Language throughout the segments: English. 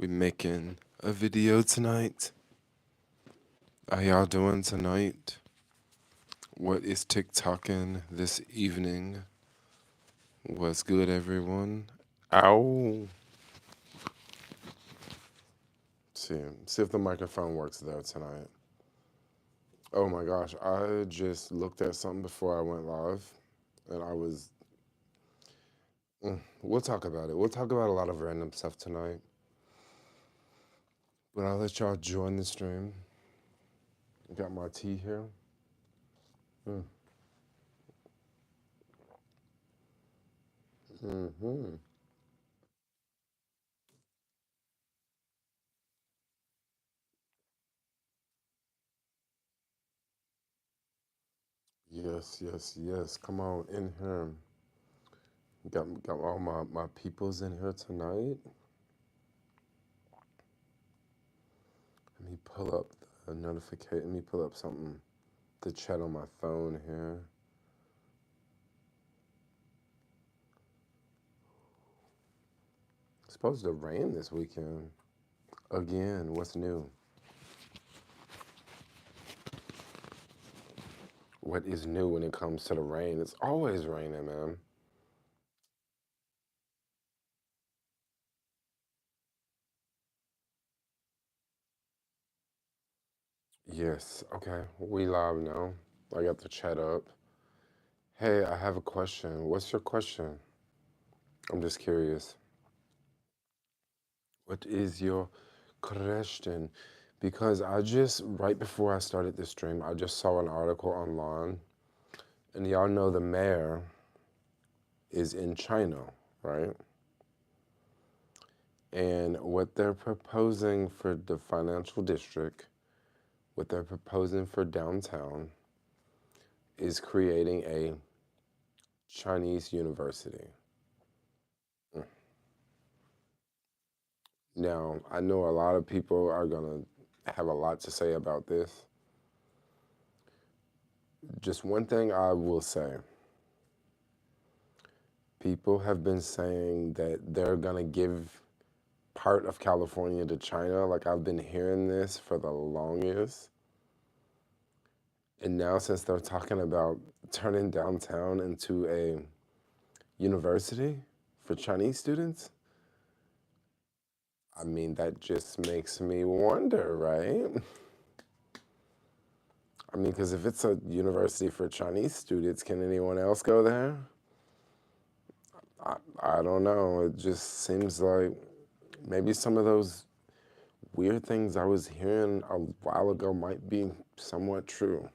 We making a video tonight. How y'all doing tonight? What is TikToking this evening? What's good, everyone? Ow. See if the microphone works there tonight. Oh my gosh, I just looked at something before I went live, and I was. We'll talk about it. We'll talk about a lot of random stuff tonight. But I'll let y'all join the stream. Got my tea here. Mm. Hmm. Yes. Come on in here. Got all my peoples in here tonight. Let me pull up the notification. Let me pull up something to chat on my phone here. It's supposed to rain this weekend. Again, what's new? What is new when it comes to the rain? It's always raining, man. Yes, okay. We live now. I got the chat up. Hey, I have a question. What's your question? I'm just curious. What is your question? Because I just, right before I started this stream, I just saw an article online, and y'all know the mayor is in China, right? And what they're proposing for the financial district, what they're proposing for downtown, is creating a Chinese university. Now, I know a lot of people are going to have a lot to say about this. Just one thing I will say. People have been saying that they're going to give part of California to China. Like, I've been hearing this for the longest. And now, since they're talking about turning downtown into a university for Chinese students, I mean, that just makes me wonder, right? I mean, because if it's a university for Chinese students, can anyone else go there? I don't know. It just seems like maybe some of those weird things I was hearing a while ago might be somewhat true.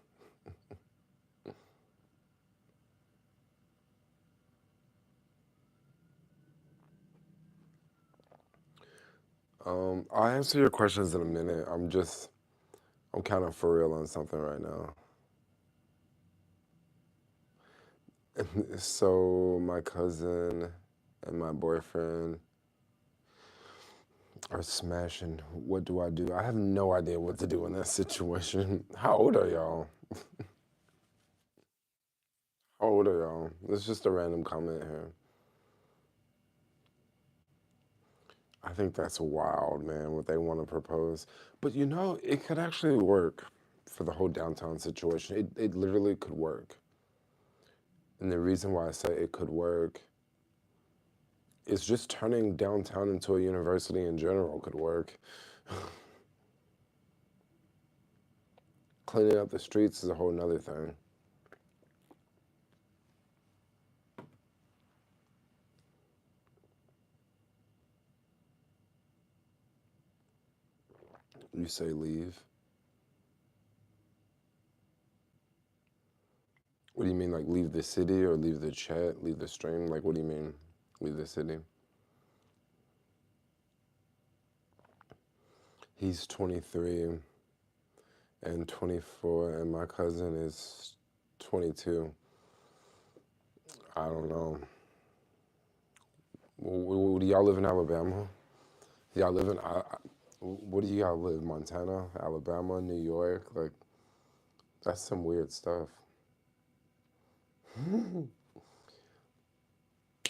I'll answer your questions in a minute. I'm kind of for real on something right now. So my cousin and my boyfriend are smashing. What do I do? I have no idea what to do in that situation. How old are y'all? How old are y'all? It's just a random comment here. I think that's wild, man, what they want to propose. But you know, it could actually work for the whole downtown situation. It literally could work. And the reason why I say it could work is just turning downtown into a university in general could work. Cleaning up the streets is a whole nother thing. You say leave. What do you mean, like leave the city or leave the chat, leave the stream? Like, what do you mean, leave the city? He's 23 and 24, and my cousin is 22. I don't know. Do y'all live in Alabama? Y'all live in, what do y'all live? Montana, Alabama, New York? Like, that's some weird stuff.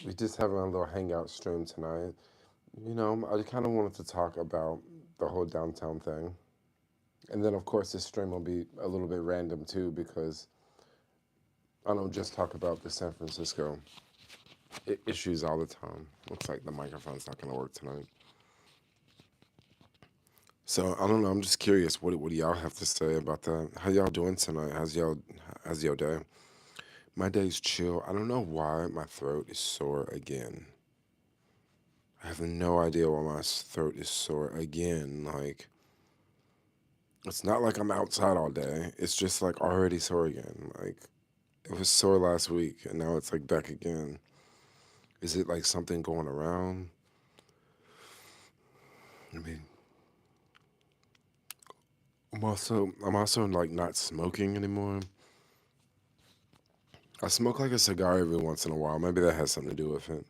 We just having a little hangout stream tonight. I kind of wanted to talk about the whole downtown thing. And then, of course, this stream will be a little bit random too because I don't just talk about the San Francisco issues all the time. Looks like the microphone's not going to work tonight. So I don't know. I'm just curious. What do y'all have to say about that? How y'all doing tonight? How's your day? My day's chill. I don't know why my throat is sore again. I have no idea why my throat is sore again. Like it's not like I'm outside all day. It's just like already sore again. Like it was sore last week and now it's like back again. Is it like something going around? I mean, I'm also like not smoking anymore. I smoke like a cigar every once in a while. Maybe that has something to do with it.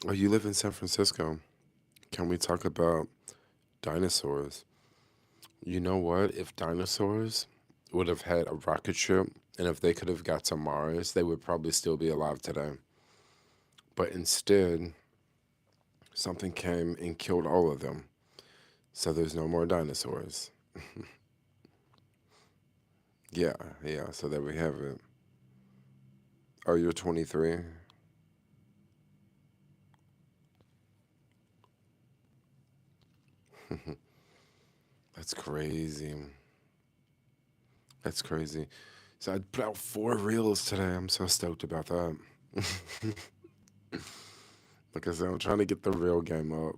Oh, you live in San Francisco. Can we talk about dinosaurs? You know what? If dinosaurs would have had a rocket ship and if they could have got to Mars, they would probably still be alive today. But instead, something came and killed all of them. So there's no more dinosaurs. Yeah, yeah. So there we have it. Oh, you're 23? That's crazy. That's crazy. So I put out 4 reels today. I'm so stoked about that. Like I said, I'm trying to get the reel game up.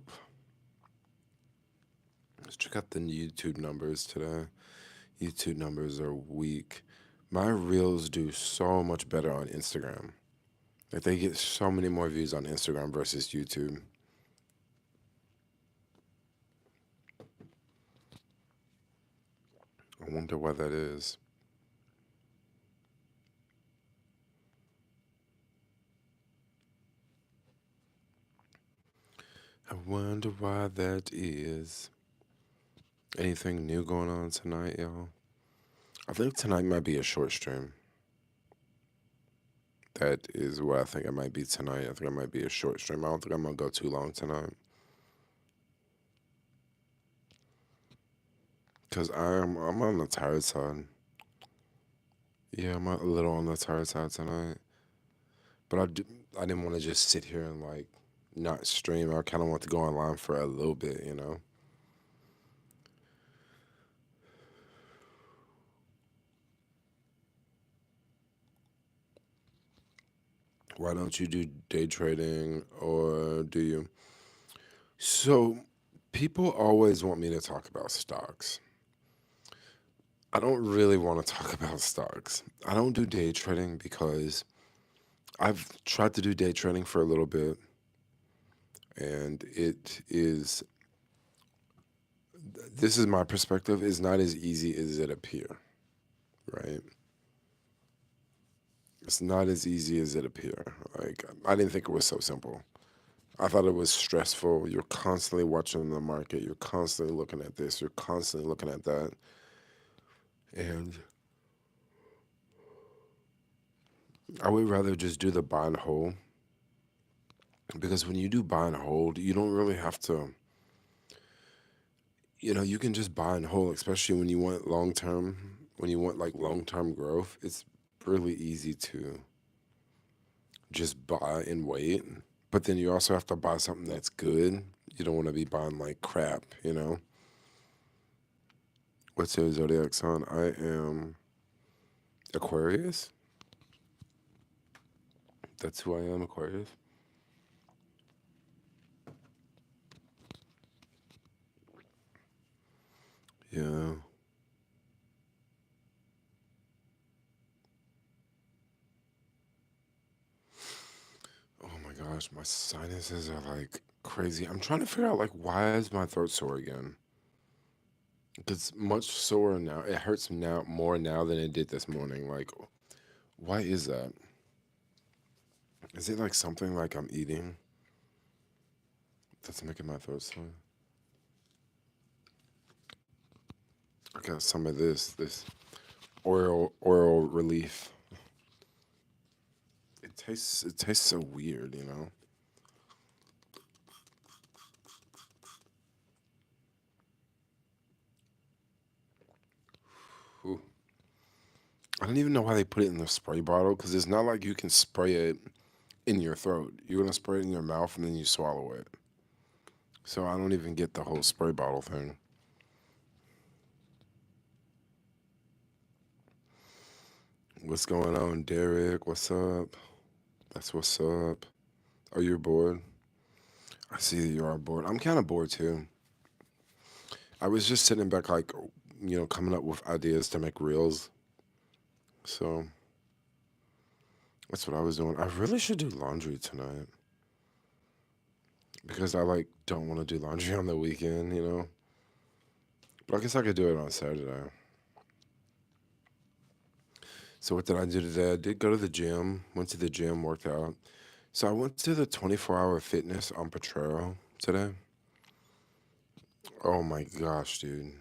Let's check out the YouTube numbers today. YouTube numbers are weak. My reels do so much better on Instagram. Like they get so many more views on Instagram versus YouTube. I wonder why that is. I wonder why that is. Anything new going on tonight, y'all? I think tonight might be a short stream. That is what I think it might be tonight. I think it might be a short stream. I don't think I'm gonna go too long tonight. Cause I'm on the tired side. Yeah, I'm a little on the tired side tonight. But I didn't want to just sit here and like not stream. I kind of want to go online for a little bit. Why don't you do day trading or do you? So people always want me to talk about stocks. I don't really want to talk about stocks. I don't do day trading because I've tried to do day trading for a little bit and this is my perspective, is not as easy as it appear, right? It's not as easy as it appear. Like I didn't think it was so simple. I thought it was stressful. You're constantly watching the market. You're constantly looking at this. You're constantly looking at that. And I would rather just do the buy and hold because when you do buy and hold, you don't really have to, you can just buy and hold, especially when you want long term, when you want like long term growth. It's really easy to just buy and wait. But then you also have to buy something that's good. You don't want to be buying like crap. What's your zodiac sign? I am Aquarius. That's who I am, Aquarius. Yeah. Oh my gosh, my sinuses are like crazy. I'm trying to figure out like why is my throat sore again? It's much sore now. It hurts now more now than it did this morning. Like, why is that? Is it like something like I'm eating that's making my throat sore? I got some of this. oil relief. It tastes so weird, you know. Ooh. I don't even know why they put it in the spray bottle because it's not like you can spray it in your throat. You're gonna spray it in your mouth and then you swallow it. So I don't even get the whole spray bottle thing. What's going on, Derek? What's up? That's what's up. Are you bored? I see that you are bored. I'm kind of bored too. I was just sitting back, like, coming up with ideas to make reels. So that's what I was doing. I really should do laundry tonight because I like don't want to do laundry on the weekend, you know. But I guess I could do it on Saturday. So what did I do today? I did go to the gym. Went to the gym, worked out. So I went to the 24-hour fitness on Potrero today. Oh my gosh, dude.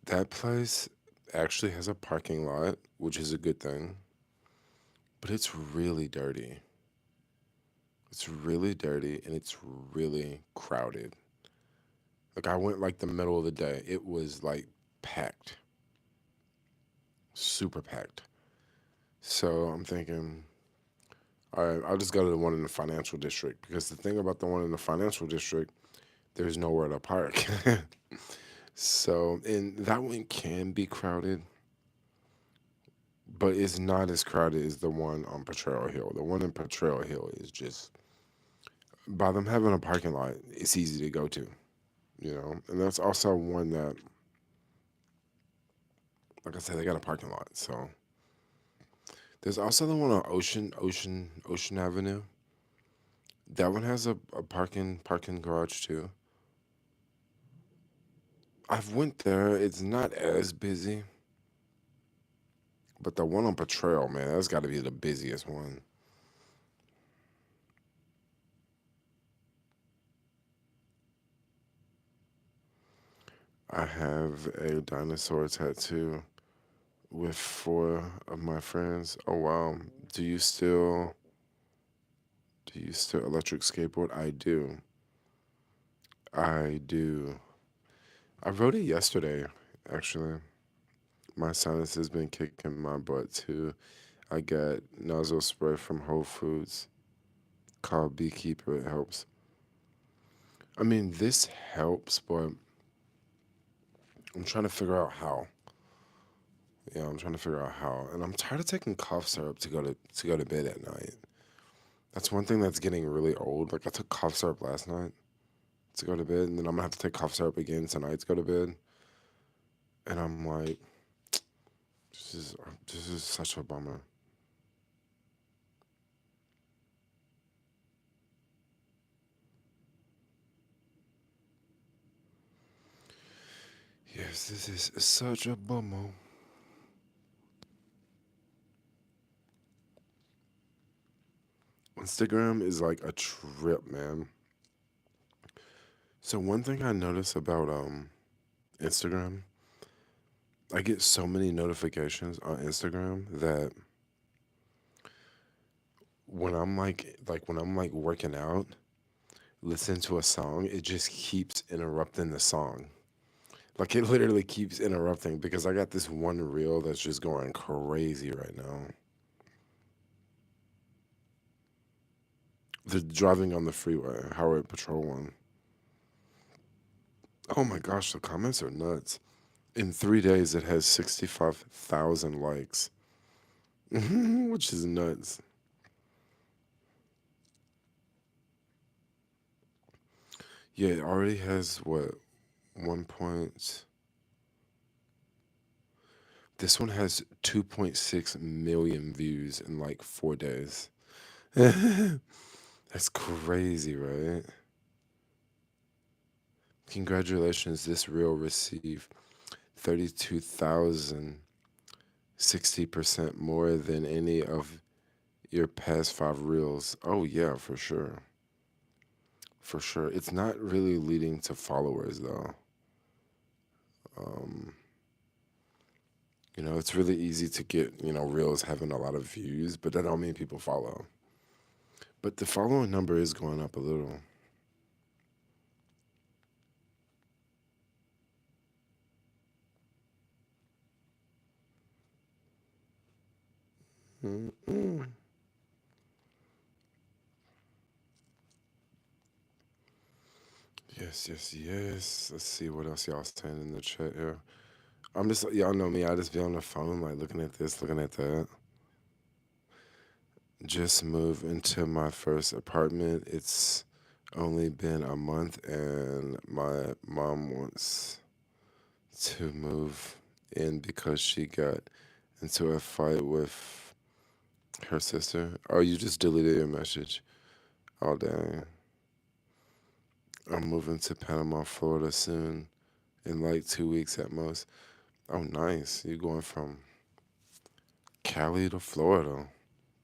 That place actually has a parking lot, which is a good thing, but it's really dirty. It's really dirty and it's really crowded. Like I went like the middle of the day. It was like packed, super packed. So I'm thinking, all right, I'll just go to the one in the financial district because the thing about the one in the financial district, there's nowhere to park. So, and that one can be crowded, but it's not as crowded as the one on Potrero Hill. The one in Potrero Hill is just, by them having a parking lot, it's easy to go to, you know? And that's also one that, like I said, they got a parking lot. So there's also the one on Ocean Avenue. That one has a parking garage too. I've went there. It's not as busy, but the one on Potrero, man, that's got to be the busiest one. I have a dinosaur tattoo with four of my friends. Oh wow. Do you still do you still electric skateboard? I do. I do. I wrote it yesterday, actually. My sinus has been kicking my butt too. I got nozzle spray from Whole Foods called Beekeeper. It helps. I mean, this helps, but I'm trying to figure out how. Yeah, I'm trying to figure out how. And I'm tired of taking cough syrup to go to bed at night. That's one thing that's getting really old. Like I took cough syrup last night to go to bed, and then I'm gonna have to take cough syrup again tonight to go to bed. And I'm like, this is such a bummer. Yes, this is such a bummer. Instagram is like a trip, man. So one thing I notice about Instagram, I get so many notifications on Instagram that when I'm like working out, listening to a song, it just keeps interrupting the song. Like it literally keeps interrupting because I got this one reel that's just going crazy right now. The driving on the freeway, Howard Patrol one. Oh my gosh, the comments are nuts. In 3 days, it has 65,000 likes, which is nuts. Yeah, it already has what, 1 point. This one has 2.6 million views in like 4 days. That's crazy, right? Congratulations, this reel received 32,000, 60% more than any of your past five reels. Oh, yeah, for sure. For sure. It's not really leading to followers, though. Um, It's really easy to get, reels having a lot of views, but that don't mean people follow. But the following number is going up a little. Mm-mm. Yes, yes, yes. Let's see what else y'all saying in the chat here. I'm just, y'all know me. I just be on the phone, like looking at this, looking at that. Just moved into my first apartment. It's only been a month, and my mom wants to move in because she got into a fight with her sister. Oh, you just deleted your message. Oh, dang. I'm moving to Panama, Florida soon, in like 2 weeks at most. Oh, nice. You're going from Cali to Florida.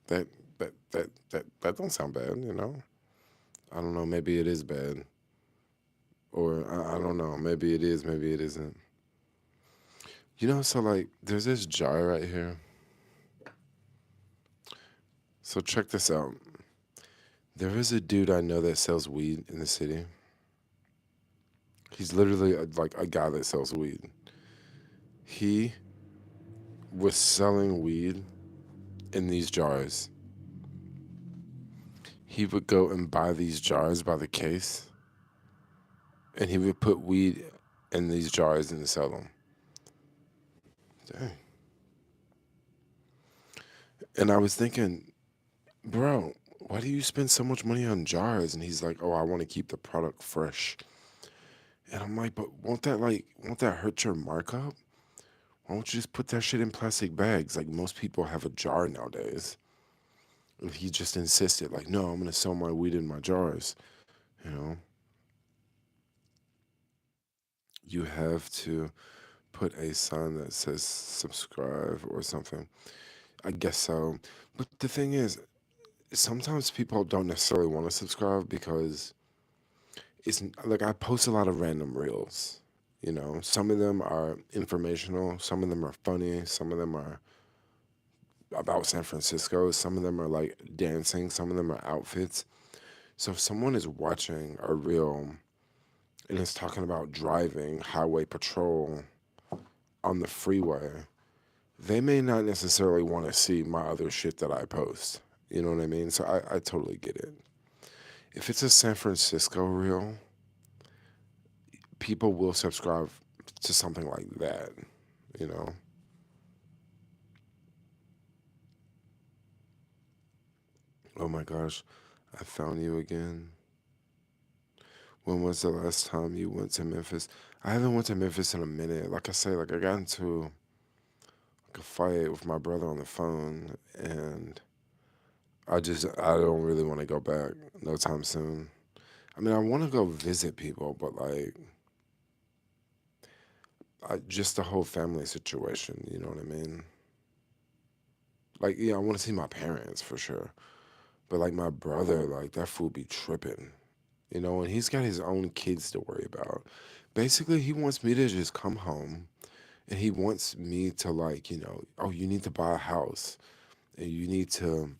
That that don't sound bad. I don't know. Maybe it is bad, or I don't know. Maybe it is. Maybe it isn't. So like, there's this jar right here. So check this out. There is a dude I know that sells weed in the city. He's literally like a guy that sells weed. He was selling weed in these jars. He would go and buy these jars by the case, and he would put weed in these jars and sell them. Dang. And I was thinking, bro, why do you spend so much money on jars? And he's like, oh, I want to keep the product fresh. And I'm like, but won't that hurt your markup? Why don't you just put that shit in plastic bags? Like most people have a jar nowadays. And he just insisted, like, no, I'm gonna sell my weed in my jars. You know, you have to put a sign that says subscribe or something. I guess so. But the thing is, sometimes people don't necessarily want to subscribe because it's like I post a lot of random reels. Some of them are informational, some of them are funny, some of them are about San Francisco, some of them are like dancing, some of them are outfits. So if someone is watching a reel and is talking about driving highway patrol on the freeway, they may not necessarily want to see my other shit that I post. You know what I mean? So I totally get it. If it's a San Francisco reel, people will subscribe to something like that, you know? Oh my gosh, I found you again. When was the last time you went to Memphis? I haven't went to Memphis in a minute. Like I say, like I got into like a fight with my brother on the phone, and I don't really want to go back no time soon. I mean, I want to go visit people, but like just the whole family situation. You know what I mean? Like, yeah, I want to see my parents for sure, but like my brother, like that fool be tripping. And he's got his own kids to worry about. Basically, he wants me to just come home, and he wants me to like, oh, you need to buy a house, and you need to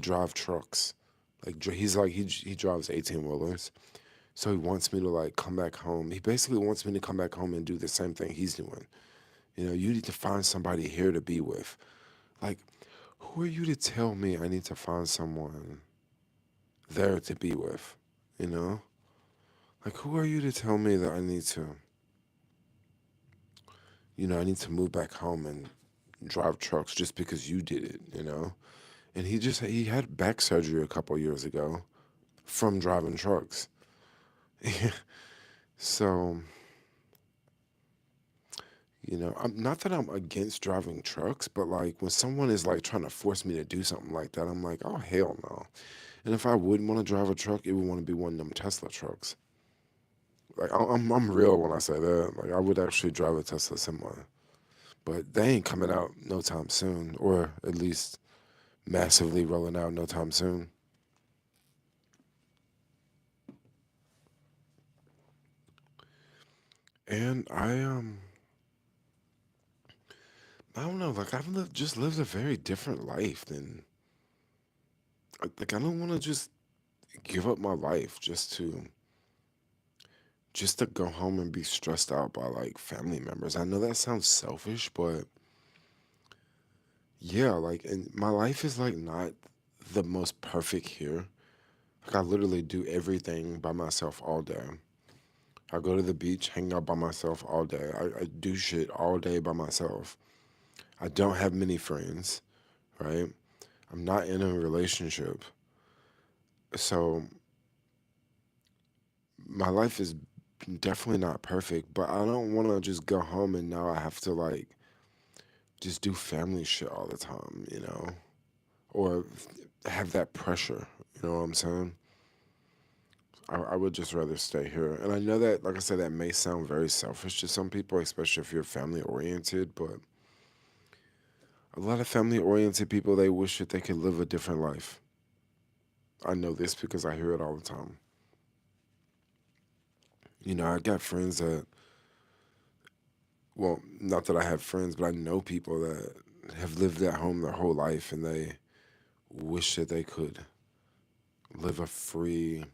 drive trucks. Like he's like he drives 18 wheelers, so he wants me to like come back home. He basically wants me to come back home and do the same thing he's doing. You need to find somebody here to be with. Like, who are you to tell me I need to find someone there to be with? You know, like who are you to tell me that I need to move back home and drive trucks just because you did it? And he had back surgery a couple years ago from driving trucks. So, I'm not that I'm against driving trucks, but like when someone is like trying to force me to do something like that, I'm like, oh hell no. And if I would want to drive a truck, it would want to be one of them Tesla trucks. Like I'm real when I say that. Like I would actually drive a Tesla semi, but they ain't coming out no time soon, or at least massively rolling out no time soon. And I don't know. Like I've lived a very different life than like I don't want to just give up my life just to go home and be stressed out by like family members. I know that sounds selfish, but yeah, like and my life is like not the most perfect here. Like I literally do everything by myself all day. I go to the beach, hang out by myself all day. I do shit all day by myself. I don't have many friends, right? I'm not in a relationship. So my life is definitely not perfect, but I don't want to just go home and now I have to like just do family shit all the time, or have that pressure. You know what I'm saying? I would just rather stay here. And I know that, like I said, that may sound very selfish to some people, especially if you're family oriented, but a lot of family oriented people, they wish that they could live a different life. I know this because I hear it all the time. I got friends that, well, not that I have friends, but I know people that have lived at home their whole life and they wish that they could live a free,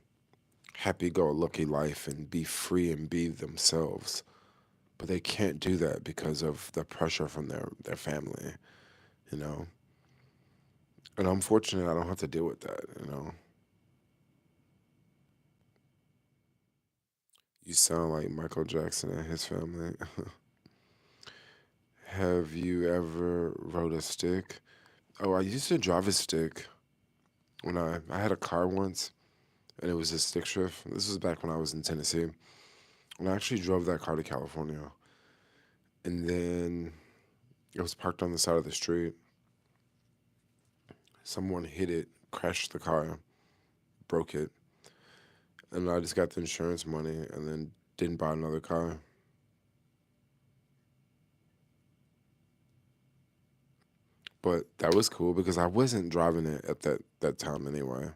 happy go lucky life and be free and be themselves. But they can't do that because of the pressure from their family, you know? And I'm fortunate I don't have to deal with that. You sound like Michael Jackson and his family. Have you ever rode a stick? Oh, I used to drive a stick when I had a car once and it was a stick shift. This was back when I was in Tennessee. And I actually drove that car to California. And then it was parked on the side of the street. Someone hit it, crashed the car, broke it, and I just got the insurance money and then didn't buy another car. But that was cool because I wasn't driving it at that time anyway.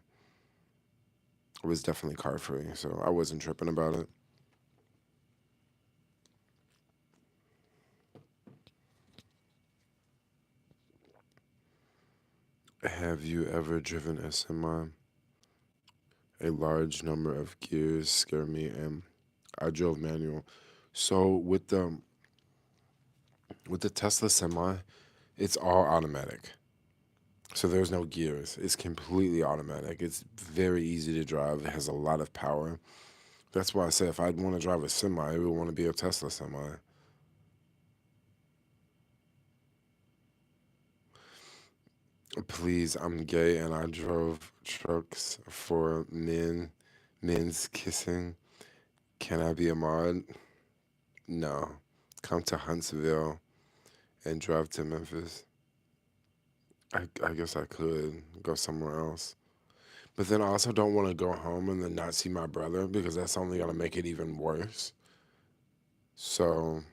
It was definitely car free, so I wasn't tripping about it. Have you ever driven a semi? A large number of gears scare me, and I drove manual. So with the Tesla semi, it's all automatic. So there's no gears. It's completely automatic. It's very easy to drive. It has a lot of power. That's why I say if I'd want to drive a semi, I would want to be a Tesla semi. Please, I'm gay and I drove trucks for men's kissing. Can I be a mod? No. Come to Huntsville and drive to Memphis. I guess I could go somewhere else. But then I also don't want to go home and then not see my brother because that's only going to make it even worse. So,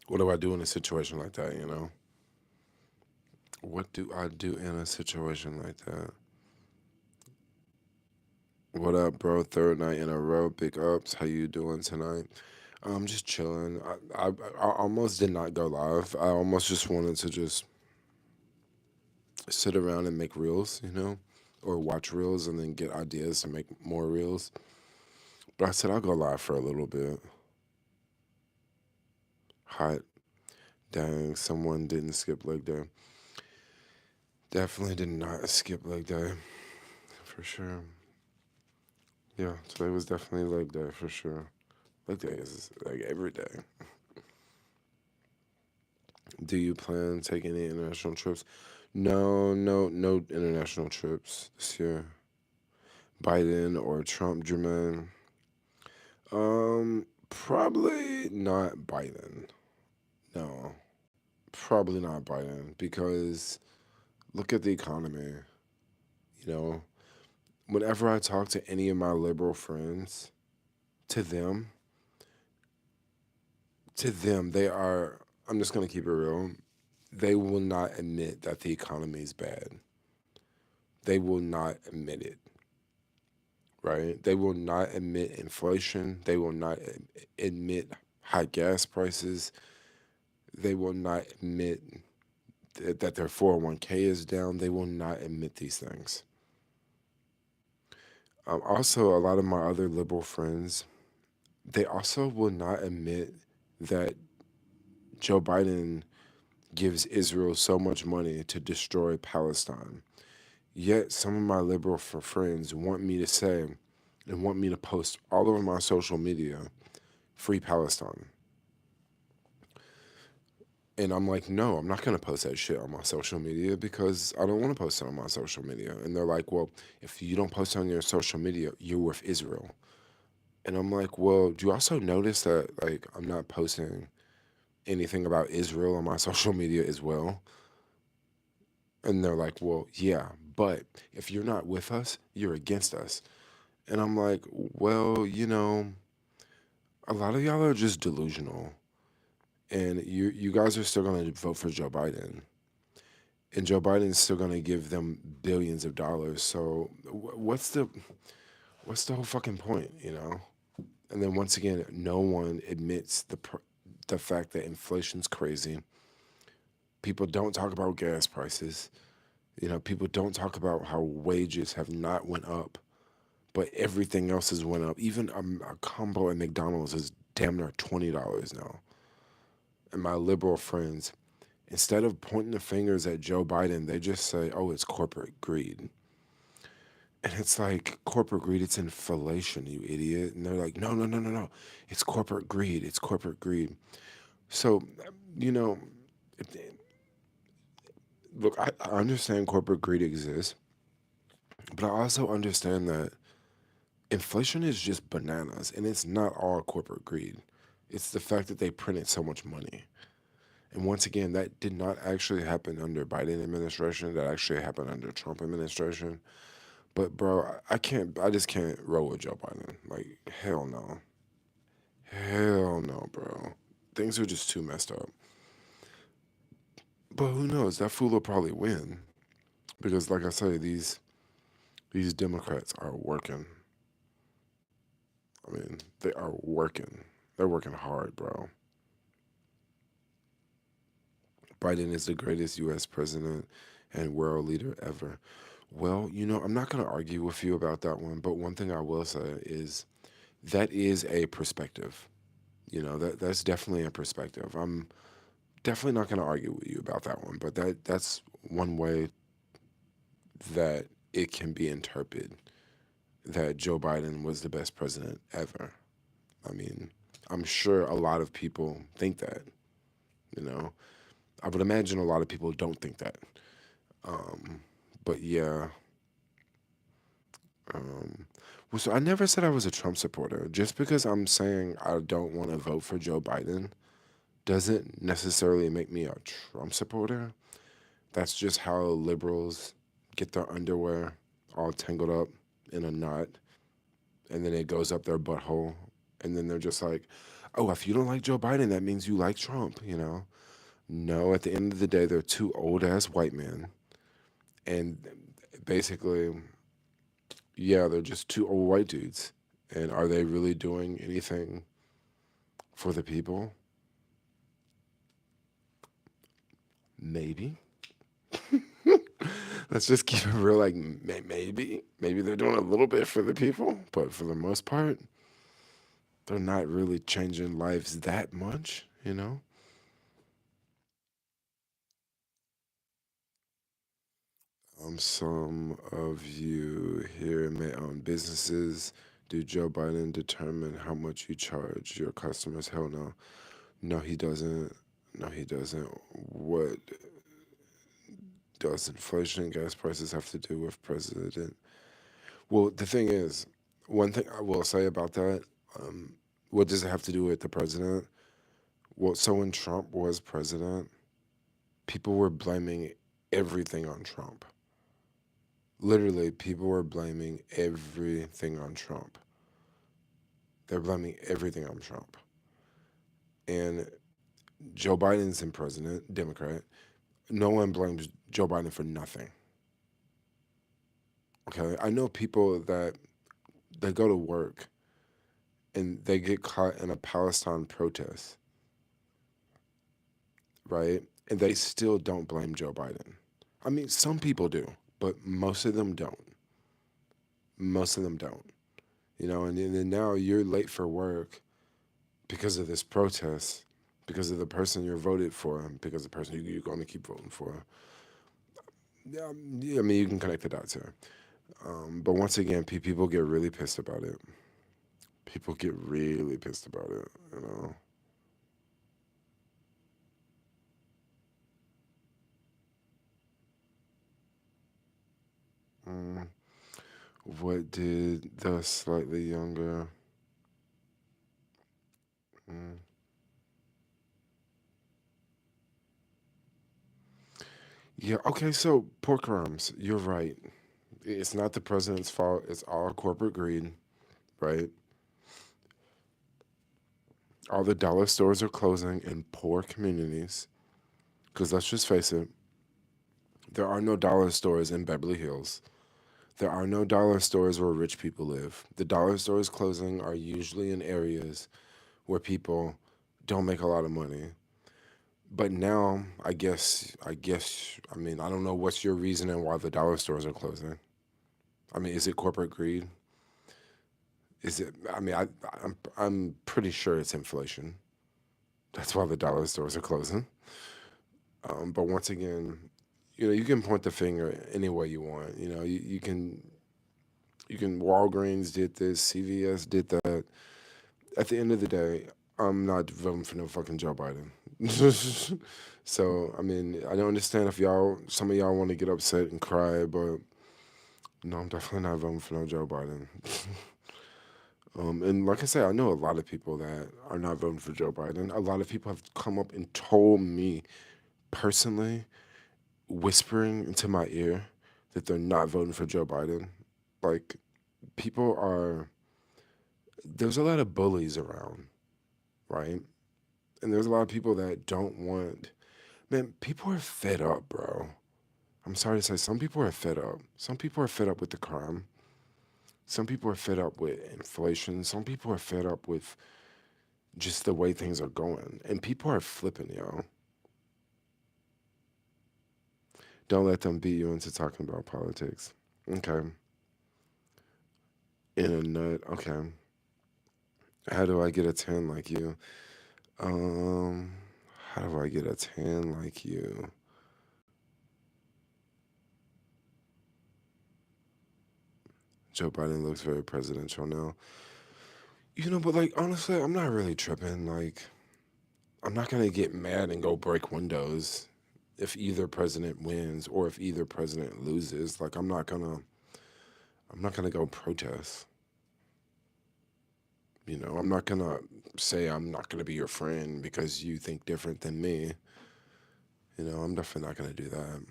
what do I do in a situation like that? What do I do in a situation like that? What up, bro? Third night in a row. Big ups. How you doing tonight? I'm just chilling. I almost did not go live. I almost just wanted to just sit around and make reels, or watch reels and then get ideas to make more reels. But I said I'll go live for a little bit. Hot. Dang, someone didn't skip leg day. Definitely did not skip leg day, for sure. Yeah, today was definitely leg day, for sure. Leg day is like every day. Do you plan taking any international trips? No, no, no international trips this year. Biden or Trump, Jermaine? Probably not Biden. No, probably not Biden because look at the economy. You know, whenever I talk to any of my liberal friends, to them, they are. I'm just gonna keep it real. They will not admit that the economy is bad. They will not admit it. Right? They will not admit inflation. They will not admit high gas prices. They will not admit that their 401k is down. They will not admit these things. Also, a lot of my other liberal friends, they also will not admit that Joe Biden gives Israel so much money to destroy Palestine. Yet, some of my liberal friends want me to say and want me to post all over my social media, free Palestine. And I'm like, no, I'm not going to post that shit on my social media because I don't want to post it on my social media. And they're like, well, if you don't post it on your social media, you're with Israel. And I'm like, well, do you also notice that like I'm not posting anything about Israel on my social media as well? And they're like, well, yeah, but if you're not with us, you're against us. And I'm like, well, a lot of y'all are just delusional. And you guys are still going to vote for Joe Biden. And Joe Biden's still going to give them billions of dollars. So what's the whole fucking point, you know? And then once again, no one admits the fact that inflation's crazy. People don't talk about gas prices. People don't talk about how wages have not went up, but everything else has went up. Even a combo at McDonald's is damn near $20 now. And my liberal friends, instead of pointing the fingers at Joe Biden, they just say, "Oh, it's corporate greed." And it's like corporate greed, it's inflation, you idiot. And they're like, no, no, no, no, no. It's corporate greed. It's corporate greed. So, you know, look, I understand corporate greed exists, but I also understand that inflation is just bananas and it's not all corporate greed. It's the fact that they printed so much money. And once again, that did not actually happen under Biden administration. That actually happened under Trump administration. But bro, I just can't roll with Joe Biden. Like, hell no. Hell no, bro. Things are just too messed up. But who knows? That fool will probably win. Because like I say, these Democrats are working. I mean, they are working. They're working hard, bro. Biden is the greatest US president and world leader ever. Well, I'm not going to argue with you about that one, but one thing I will say is that is a perspective. That's definitely a perspective. I'm definitely not going to argue with you about that one, but that's one way that it can be interpreted that Joe Biden was the best president ever. I mean, I'm sure a lot of people think that, you know. I would imagine a lot of people don't think that. Um, but yeah, well, so I never said I was a Trump supporter. Just because I'm saying I don't want to vote for Joe Biden doesn't necessarily make me a Trump supporter. That's just how liberals get their underwear all tangled up in a knot, and then it goes up their butthole, and then they're just like, "Oh, if you don't like Joe Biden, that means you like Trump." No, at the end of the day, they're two old ass white men, and basically, yeah, they're just two old white dudes. And are they really doing anything for the people? Maybe. Let's just keep it real. Like maybe they're doing a little bit for the people, but for the most part, they're not really changing lives that much. Some of you here may own businesses. Do Joe Biden determine how much you charge your customers? Hell no. No, he doesn't. No, he doesn't. What does inflation and gas prices have to do with president? Well, the thing is, one thing I will say about that, um, what does it have to do with the president? Well, so when Trump was president, people were blaming everything on Trump. Literally, people were blaming everything on Trump. They're blaming everything on Trump. And Joe Biden's in president, Democrat. No one blames Joe Biden for nothing. Okay, I know people that they go to work and they get caught in a Palestine protest, right? And they still don't blame Joe Biden. I mean, some people do, but most of them don't. Most of them don't. And then now you're late for work because of this protest, because of the person you're voted for, because of the person you're going to keep voting for. Yeah, I mean, you can connect the dots here. But once again, people get really pissed about it. People get really pissed about it. Mm, what did the slightly younger? Mm, yeah, okay, so pork rinds, you're right. It's not the president's fault. It's all corporate greed, right? All the dollar stores are closing in poor communities. Because let's just face it, there are no dollar stores in Beverly Hills. There are no dollar stores where rich people live. The dollar stores closing are usually in areas where people don't make a lot of money. But now, I mean, I don't know what's your reasoning why the dollar stores are closing. I mean, is it corporate greed? Is it? I mean, I'm pretty sure it's inflation. That's why the dollar stores are closing. But once again, you can point the finger any way you want. You can Walgreens did this, CVS did that. At the end of the day, I'm not voting for no fucking Joe Biden. So I mean, I don't understand if some of y'all want to get upset and cry, but no, I'm definitely not voting for no Joe Biden. And like I said, I know a lot of people that are not voting for Joe Biden. A lot of people have come up and told me personally, whispering into my ear, that they're not voting for Joe Biden. Like, people are, there's a lot of bullies around, right? And there's a lot of people that don't want, man, people are fed up, bro. I'm sorry to say, some people are fed up. Some people are fed up with the crime. Some people are fed up with inflation. Some people are fed up with just the way things are going. And people are flipping, yo. Don't let them beat you into talking about politics. Okay. In a nut. Okay. How do I get a tan like you? Um, how do I get a tan like you? Joe Biden looks very presidential now. But like honestly, I'm not really tripping. Like, I'm not gonna get mad and go break windows if either president wins or if either president loses. Like, I'm not gonna go protest. I'm not gonna say I'm not gonna be your friend because you think different than me. I'm definitely not gonna do that.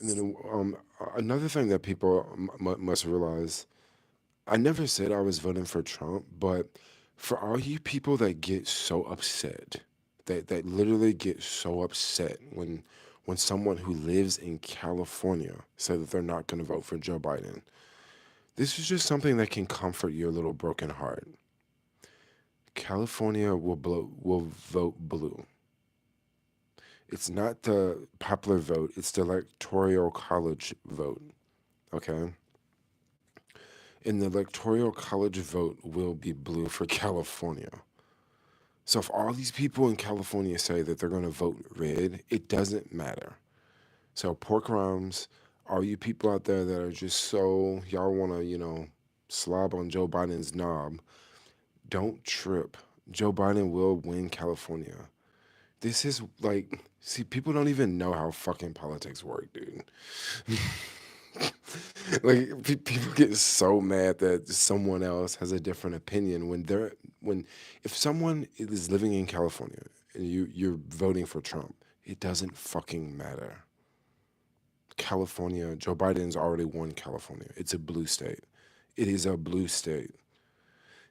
And then another thing that people must realize, I never said I was voting for Trump, but for all you people that get so upset, that literally get so upset when someone who lives in California said that they're not going to vote for Joe Biden, this is just something that can comfort your little broken heart. California will vote blue. It's not the popular vote, it's the electoral college vote, okay? And the electoral college vote will be blue for California. So if all these people in California say that they're going to vote red, it doesn't matter. So pork rinds, all you people out there that are just so y'all want to, slob on Joe Biden's knob, don't trip. Joe Biden will win California. This is like, see, people don't even know how fucking politics work, dude. Like, people get so mad that someone else has a different opinion when if someone is living in California and you're voting for Trump, it doesn't fucking matter. California, Joe Biden's already won California. It's a blue state. It is a blue state.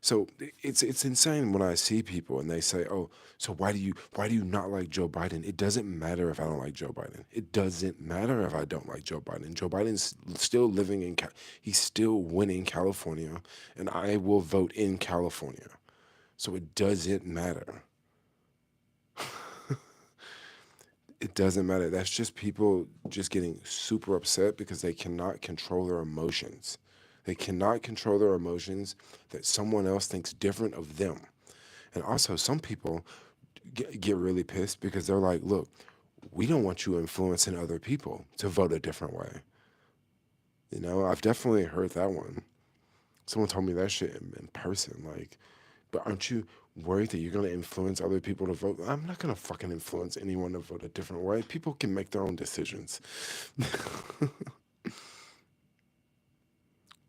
So it's insane when I see people and they say, "Oh, so why do you not like Joe Biden?" It doesn't matter if I don't like Joe Biden. It doesn't matter if I don't like Joe Biden. Joe Biden's still living in he's still winning California, and I will vote in California. So it doesn't matter. It doesn't matter. That's just people just getting super upset because they cannot control their emotions. They cannot control their emotions that someone else thinks different of them. And also, some people get really pissed because they're like, look, we don't want you influencing other people to vote a different way. You know, I've definitely heard that one. Someone told me that shit in person. Like, but aren't you worried that you're going to influence other people to vote? I'm not going to fucking influence anyone to vote a different way. People can make their own decisions.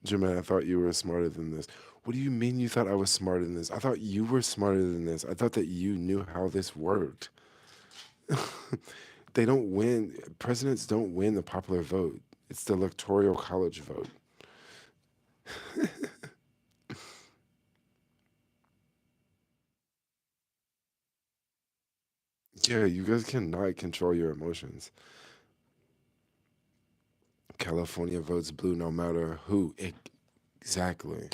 Jermaine, I thought you were smarter than this. What do you mean you thought I was smarter than this? I thought you were smarter than this. I thought that you knew how this worked. They don't win. Presidents don't win the popular vote. It's the electoral college vote. Yeah, you guys cannot control your emotions. California votes blue no matter who. Exactly.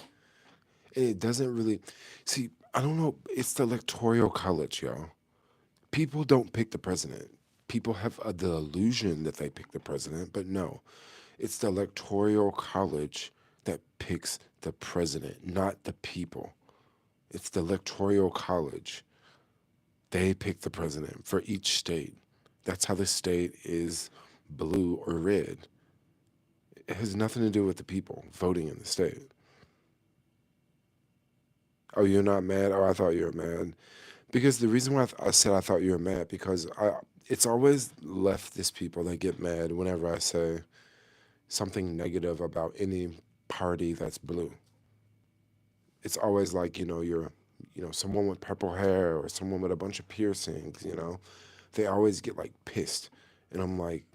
It doesn't really. See, I don't know. It's the electoral college, y'all. People don't pick the president. People have the illusion that they pick the president, but no. It's the electoral college that picks the president, not the people. It's the electoral college. They pick the president for each state. That's how the state is blue or red. It has nothing to do with the people voting in the state. Oh, you're not mad? Oh, I thought you were mad. Because the reason why I said I thought you were mad, because it's always leftist people that get mad whenever I say something negative about any party that's blue. It's always like, someone with purple hair or someone with a bunch of piercings. They always get like pissed. And I'm like,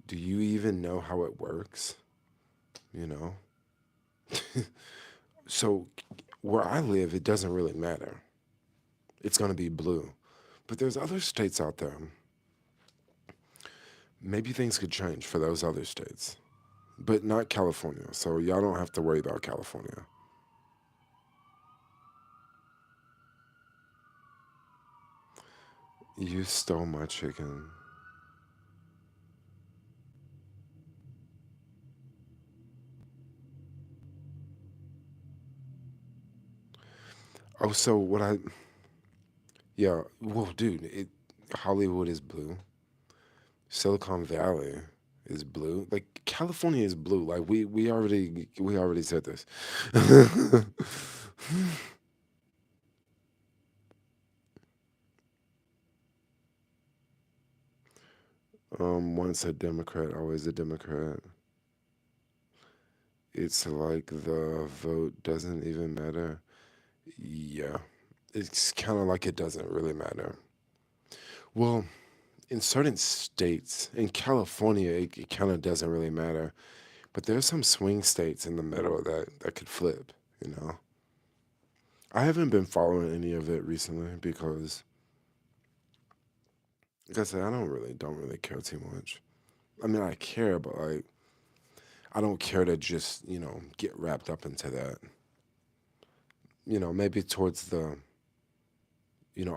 do you even know how it works? You know? So where I live, it doesn't really matter. It's going to be blue. But there's other states out there. Maybe things could change for those other states, but not California. So y'all don't have to worry about California. You stole my chicken. Oh, so what yeah, well, dude, Hollywood is blue. Silicon Valley is blue. Like California is blue. Like we already said this. Once a Democrat, always a Democrat. It's like the vote doesn't even matter. Yeah, it's kind of like it doesn't really matter. Well, in certain states, in California, it kind of doesn't really matter. But there's some swing states in the middle that could flip. You know, I haven't been following any of it recently because, like I said, I don't really care too much. I mean, I care, but like, I don't care to just get wrapped up into that. Maybe towards a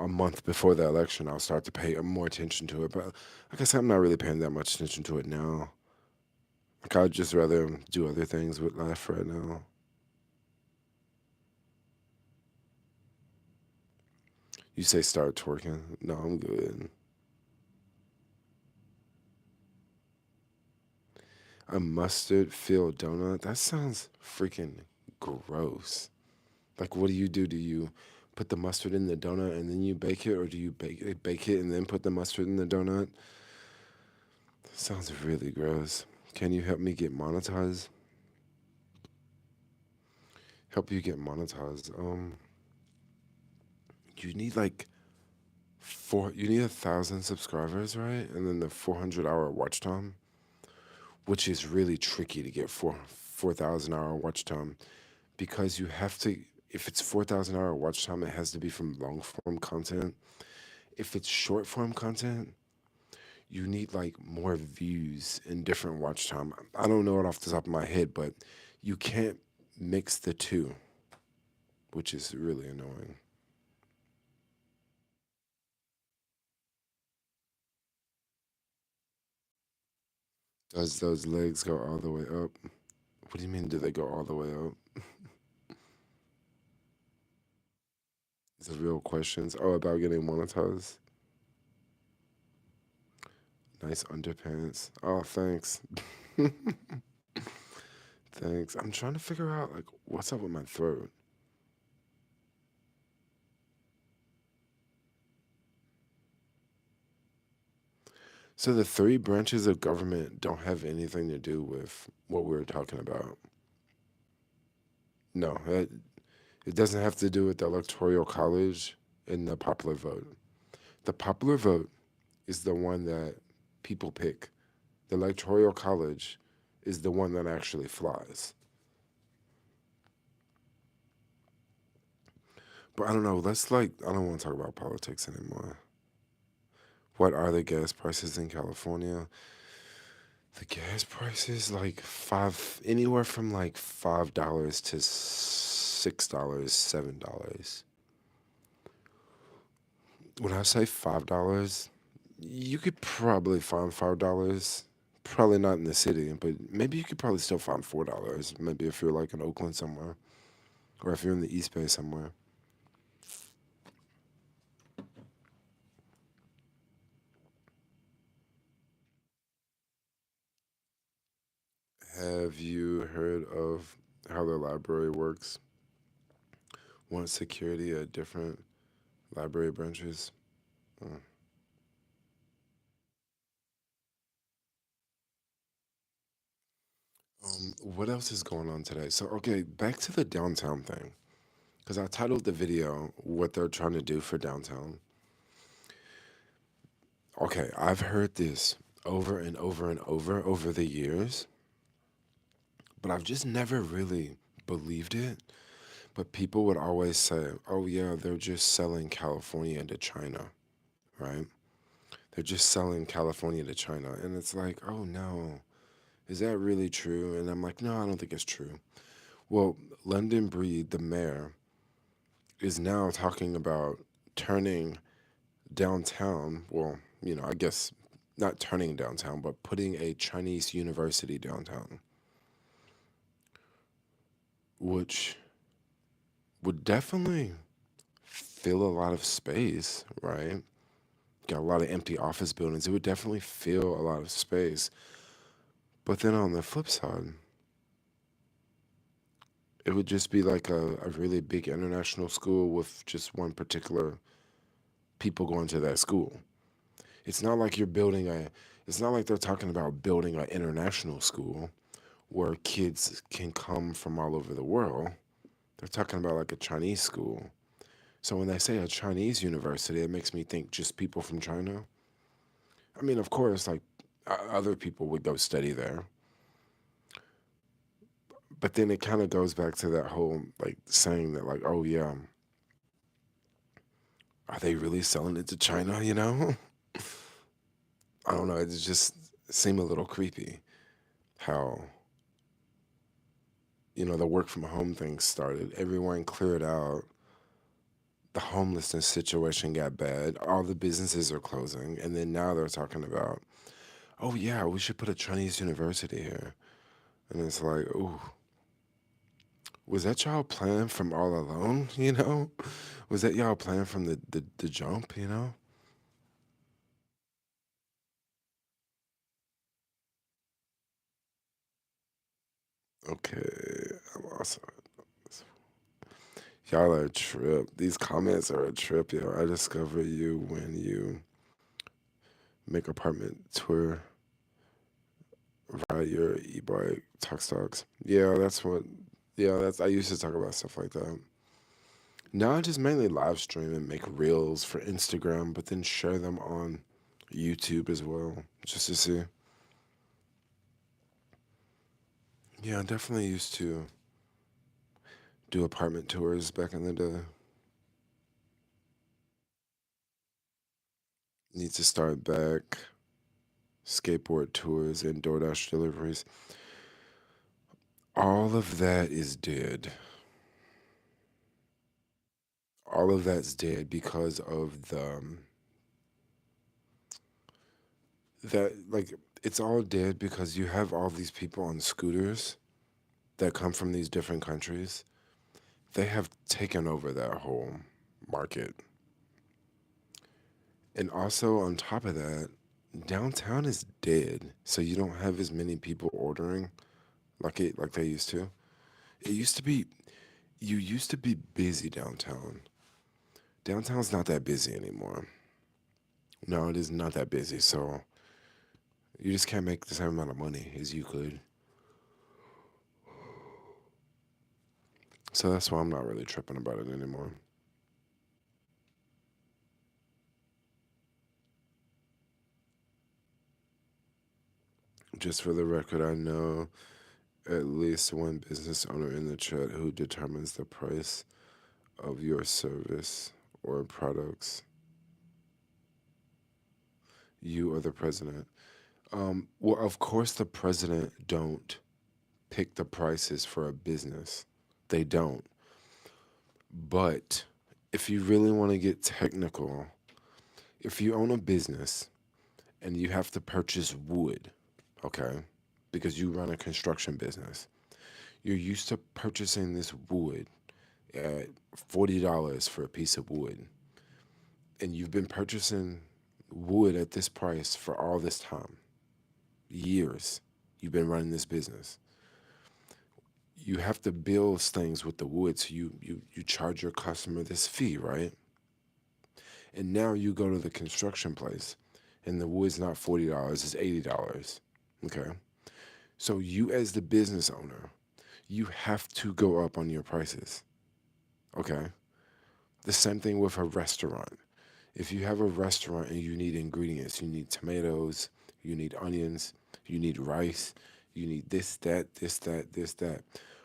month before the election, I'll start to pay more attention to it. But like I said, I'm not really paying that much attention to it now. Like I'd just rather do other things with life right now. You say start twerking? No, I'm good. A mustard filled donut? That sounds freaking gross. Like, what do you do? Do you put the mustard in the donut and then you bake it, or do you bake it and then put the mustard in the donut? Sounds really gross. Can you help me get monetized? Help you get monetized. You need like you need 1,000 subscribers, right? And then the 400-hour watch time, which is really tricky to get 4,000 hour watch time because you have to, if it's 4,000 hour watch time, it has to be from long form content. If it's short form content, you need like more views and different watch time. I don't know it off the top of my head, but you can't mix the two, which is really annoying. Does those legs go all the way up? What do you mean, do they go all the way up? The real questions. Oh, about getting monetized. Nice underpants. Oh, thanks. Thanks. I'm trying to figure out like what's up with my throat. So the three branches of government don't have anything to do with what we were talking about. No, it doesn't have to do with the electoral college and the popular vote. The popular vote is the one that people pick. The electoral college is the one that actually flies. But I don't know. Let's like I don't want to talk about politics anymore. What are the gas prices in California? The gas prices like five anywhere from like $5 to $6, $7. When I say $5, you could probably find $5. Probably not in the city, but maybe you could probably still find $4. Maybe if you're like in Oakland somewhere, or if you're in the East Bay somewhere. Have you heard of how the library works? Want security at different library branches? Mm. What else is going on today? So, okay, back to the downtown thing. Because I titled the video What They're Trying to Do for Downtown. Okay, I've heard this over and over and over the years, but I've just never really believed it. But people would always say, oh, yeah, they're just selling California to China, right? They're just selling California to China. And it's like, oh, no, is that really true? And I'm like, no, I don't think it's true. Well, London Breed, the mayor, is now talking about turning downtown, well, I guess not turning downtown, but putting a Chinese university downtown, which would definitely fill a lot of space, right? Got a lot of empty office buildings. It would definitely fill a lot of space. But then on the flip side, it would just be like a really big international school with just one particular people going to that school. It's not like you're building a, it's not like they're talking about building an international school where kids can come from all over the world. They're talking about like a Chinese school. So when they say a Chinese university, it makes me think just people from China. I mean, of course, like other people would go study there. But then it kind of goes back to that whole like saying that, like, oh, yeah, are they really selling it to China? I don't know. It just seemed a little creepy how, the work from home thing started. Everyone cleared out. The homelessness situation got bad. All the businesses are closing. And then now they're talking about, oh, yeah, we should put a Chinese university here. And it's like, ooh, was that y'all plan from all along? Was that y'all plan from the jump? Okay, I'm also. Y'all are a trip. These comments are a trip, yo. I discover you when you make apartment tour, ride your e-bike, talk stocks. Yeah, that's what. Yeah, I used to talk about stuff like that. Now I just mainly live stream and make reels for Instagram, but then share them on YouTube as well, just to see. Yeah, I definitely used to. do apartment tours back in the day. Need to start back. Skateboard tours and DoorDash deliveries. All of that is dead. All of that's dead because of that, like, it's all dead because you have all these people on scooters that come from these different countries. They have taken over that whole market. And also on top of that, downtown is dead. So you don't have as many people ordering like they used to. It used to be you used to be busy downtown. Downtown's not that busy anymore. No, it is not that busy. So you just can't make the same amount of money as you could. So that's why I'm not really tripping about it anymore. Just for the record, I know at least one business owner in the chat who determines the price of your service or products. You are the president. Well, of course, the president don't pick the prices for a business. They don't. But if you really want to get technical, if you own a business and you have to purchase wood, okay, because you run a construction business, you're used to purchasing this wood at $40 for a piece of wood, and you've been purchasing wood at this price for all this time, years. You've been running this business. You have to build things with the wood, so you charge your customer this fee, right? And now you go to the construction place, and the wood's not $40; it's $80. Okay, so you as the business owner, you have to go up on your prices. Okay, the same thing with a restaurant. If you have a restaurant and you need ingredients, you need tomatoes, you need onions, you need rice, you need this, that, this, that, this, that.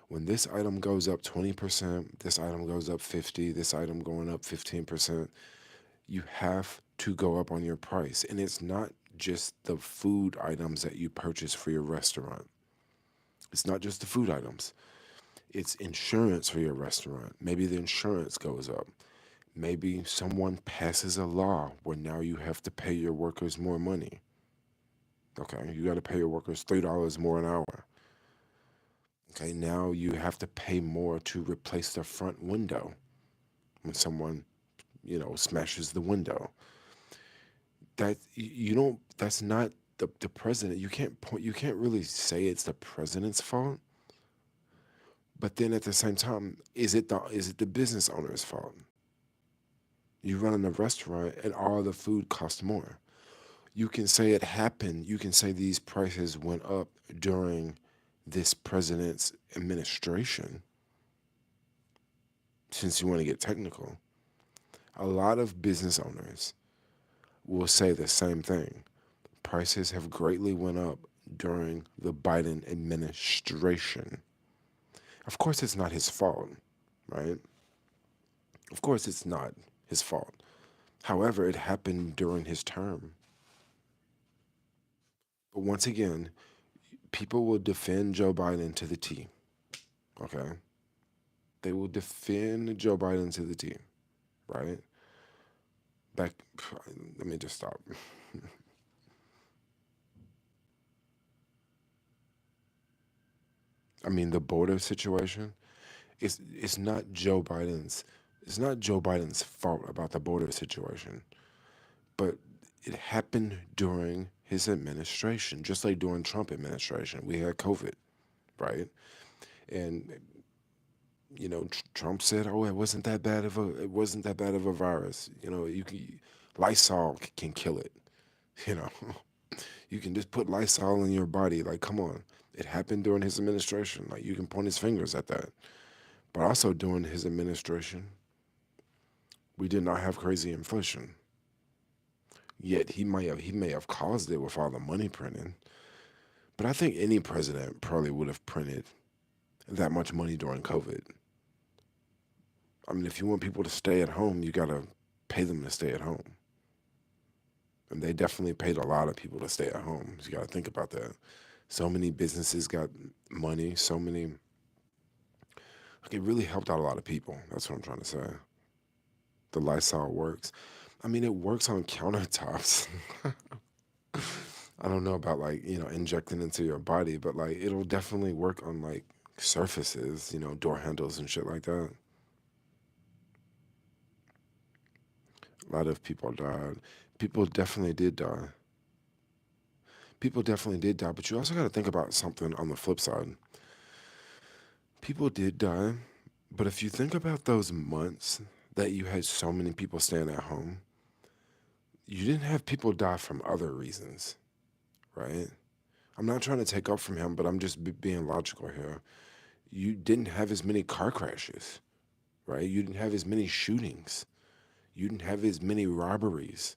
When this item goes up 20%, this item goes up 50, this item going up 15%, you have to go up on your price. And it's not just the food items that you purchase for your restaurant. It's not just the food items. It's insurance for your restaurant. Maybe the insurance goes up. Maybe someone passes a law where now you have to pay your workers more money. Okay, you got to pay your workers $3 more an hour. Okay, now you have to pay more to replace the front window when someone, smashes the window. That you don't. That's not the president. You can't really say it's the president's fault. But then at the same time, is it the business owner's fault? You run a restaurant and all the food costs more. You can say it happened. You can say these prices went up during this president's administration, since you want to get technical. A lot of business owners will say the same thing. Prices have greatly went up during the Biden administration. Of course, it's not his fault, right? Of course, it's not his fault. However, it happened during his term. But once again, people will defend Joe Biden to the T, okay? They will defend Joe Biden to the T, right? Back, let me just stop. I mean, the border situation, it's not Joe Biden's it's not Joe Biden's fault about the border situation, but it happened during his administration, just like during Trump administration. We had COVID, right? And Trump said, "Oh, it wasn't that bad of a virus. Lysol can kill it. You know, you can just put Lysol in your body. Like, come on." It happened during his administration. Like, you can point his fingers at that. But also during his administration, we did not have crazy inflation. Yet he may have caused it with all the money printing. But I think any president probably would have printed that much money during COVID. I mean, if you want people to stay at home, you got to pay them to stay at home. And they definitely paid a lot of people to stay at home. So you got to think about that. So many businesses got money, so many, like, it really helped out a lot of people. That's what I'm trying to say. The Lysol works. I mean, it works on countertops. I don't know about, like, injecting into your body, but like it'll definitely work on like surfaces, door handles and shit like that. A lot of people died. People definitely did die. People definitely did die, but you also got to think about something on the flip side. People did die, but if you think about those months that you had so many people staying at home, you didn't have people die from other reasons, right? I'm not trying to take up from him, but I'm just being logical here. You didn't have as many car crashes, right? You didn't have as many shootings. You didn't have as many robberies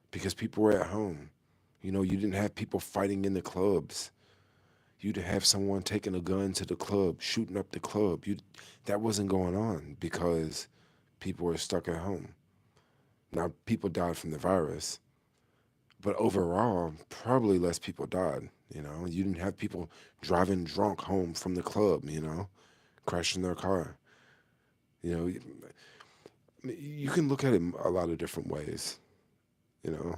because people were at home. You didn't have people fighting in the clubs. You didn't have someone taking a gun to the club, shooting up the club. That wasn't going on because people were stuck at home. Now, people died from the virus, but overall, probably less people died. You didn't have people driving drunk home from the club, crashing their car. You know, you can look at it a lot of different ways, you know.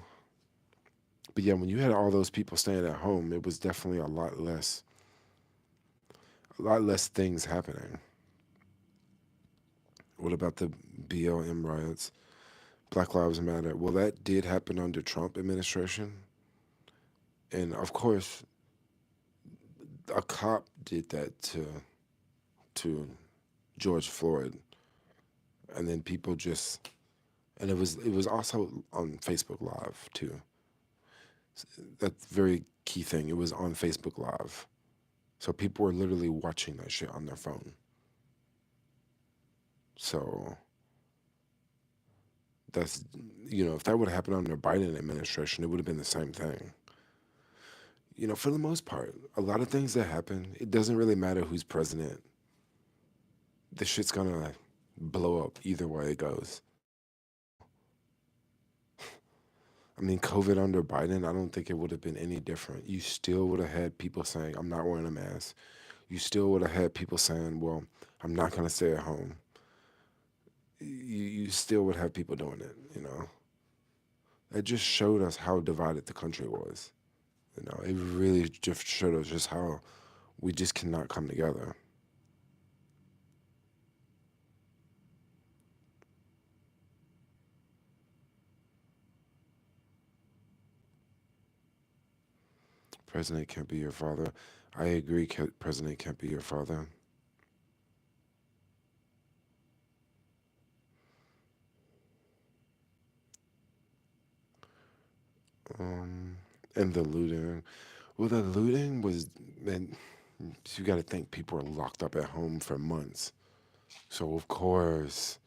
But yeah, when you had all those people staying at home, it was definitely a lot less things happening. What about the BLM riots? Black Lives Matter. Well, that did happen under Trump administration, and of course, a cop did that to George Floyd, and then people just and it was also on Facebook Live too. That's a very key thing. It was on Facebook Live, so people were literally watching that shit on their phone. So that's if that would have happened under Biden administration, it would have been the same thing. For the most part, a lot of things that happen, it doesn't really matter who's president. The shit's gonna blow up either way it goes. I mean, COVID under Biden, I don't think it would have been any different. You still would have had people saying, I'm not wearing a mask. You still would have had people saying, well, I'm not going to stay at home. You still would have people doing it. It just showed us how divided the country was. It really just showed us just how we just cannot come together. President can't be your father. I agree, president can't be your father. Um, and the looting. Well, the looting was, man, you got to think people are locked up at home for months. So of course,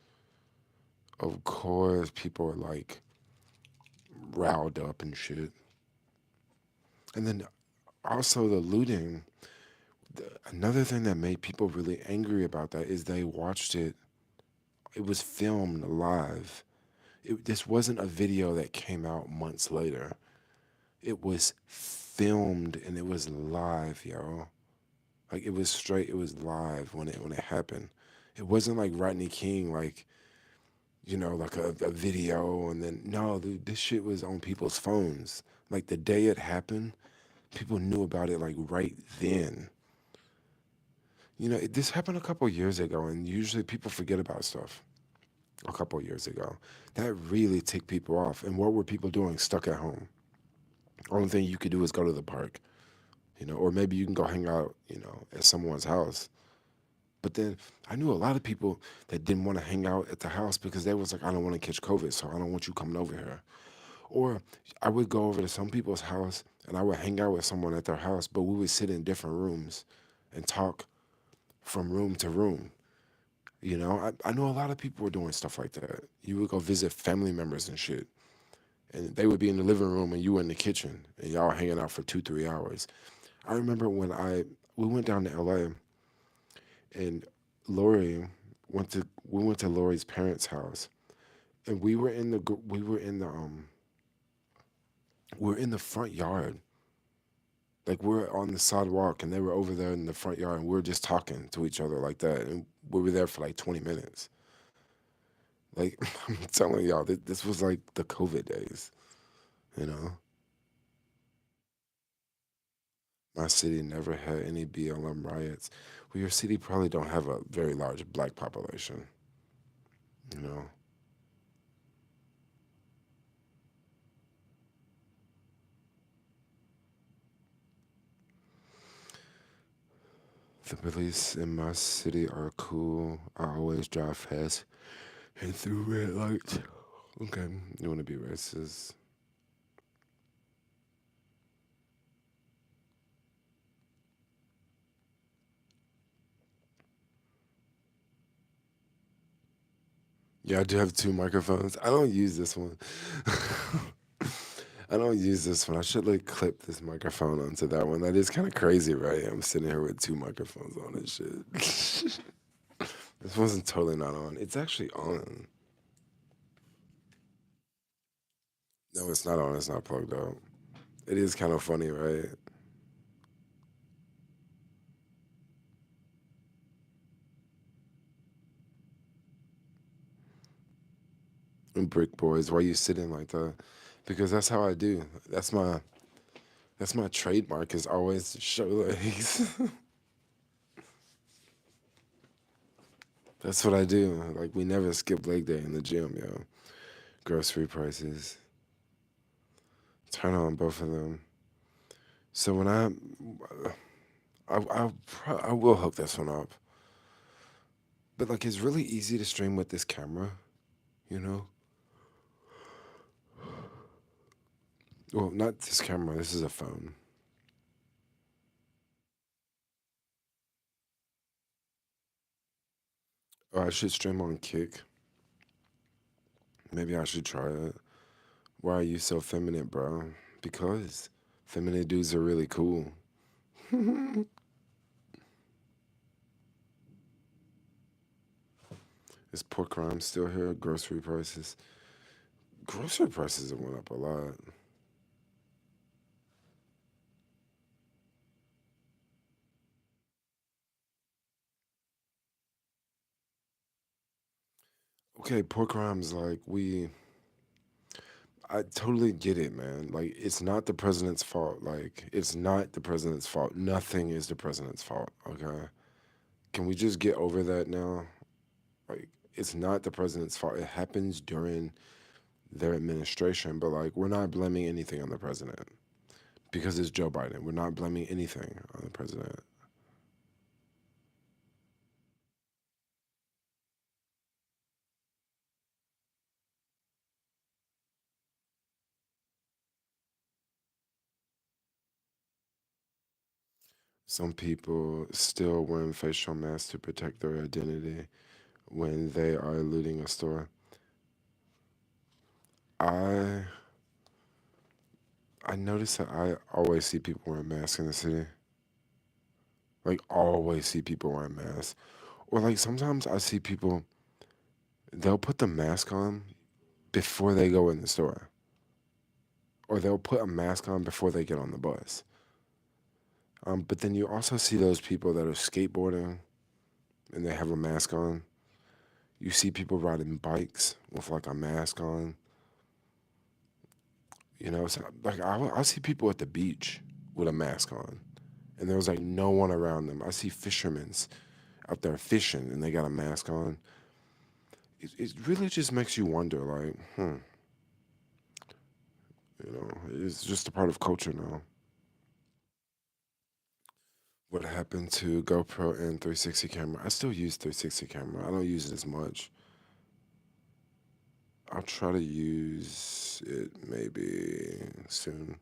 people are like riled up and shit. And then also the looting. Another thing that made people really angry about that is they watched it. It was filmed live. This wasn't a video that came out months later. It was filmed and it was live, yo. Like it was straight. It was live when it happened. It wasn't like Rodney King, like like a video, and then no, dude, this shit was on people's phones. Like the day it happened, people knew about it like right then. This happened a couple years ago, and usually people forget about stuff. A couple years ago, that really ticked people off. And what were people doing? Stuck at home. Only thing you could do is go to the park, or maybe you can go hang out, at someone's house. But then I knew a lot of people that didn't want to hang out at the house because they was like, I don't want to catch COVID, so I don't want you coming over here. Or I would go over to some people's house and I would hang out with someone at their house, but we would sit in different rooms and talk from room to room. I know a lot of people were doing stuff like that. You would go visit family members and shit, and they would be in the living room and you were in the kitchen and y'all hanging out for 2, 3 hours. I remember when we went down to LA and Lori we went to Lori's parents' house, and we were in the front yard. Like we were on the sidewalk, and they were over there in the front yard, and we were just talking to each other like that, and we were there for like 20 minutes. Like I'm telling y'all, this was like the COVID days. You know, my city never had any BLM riots. Well, your city probably don't have a very large black population. You know, the police in my city are cool. I always drive fast and through red lights. Okay, you want to be racist? Yeah, I do have two microphones. I don't use this one. I don't use this one. I should like clip this microphone onto that one. That is kind of crazy, right? I'm sitting here with two microphones on and shit. This one's totally not on. It's actually on. No, it's not on. It's not plugged up. It is kind of funny, right? And brick boys, why you sitting like that? Because that's how I do. That's my trademark is always show legs. That's what I do. Like we never skip leg day in the gym, yo. Grocery prices. Turn on both of them. So when I will hook this one up. But like it's really easy to stream with this camera, you know. Well, not this camera. This is a phone. Oh, I should stream on Kick. Maybe I should try it. Why are you so feminine, bro? Because feminine dudes are really cool. Is pork crime still here? Grocery prices. Grocery prices have went up a lot. Okay, pork crimes like we. I totally get it, man. Like it's not the president's fault. Like it's not the president's fault. Nothing is the president's fault. Okay, can we just get over that now? Like it's not the president's fault. It happens during their administration, but like we're not blaming anything on the president because it's Joe Biden. We're not blaming anything on the president. Some people still wearing facial masks to protect their identity when they are looting a store. I I notice that I always see people wearing masks in the city. Like always see people wearing masks. Or like sometimes I see people they'll put the mask on before they go in the store. Or they'll put a mask on before they get on the bus. But then you also see those people that are skateboarding and they have a mask on. You see people riding bikes with like a mask on. You know, so like I see people at the beach with a mask on, and there was like no one around them. I see fishermen out there fishing, and they got a mask on. It really just makes you wonder, like, it's just a part of culture now. What happened to GoPro and 360 camera? I still use 360 camera. I don't use it as much. I'll try to use it maybe soon.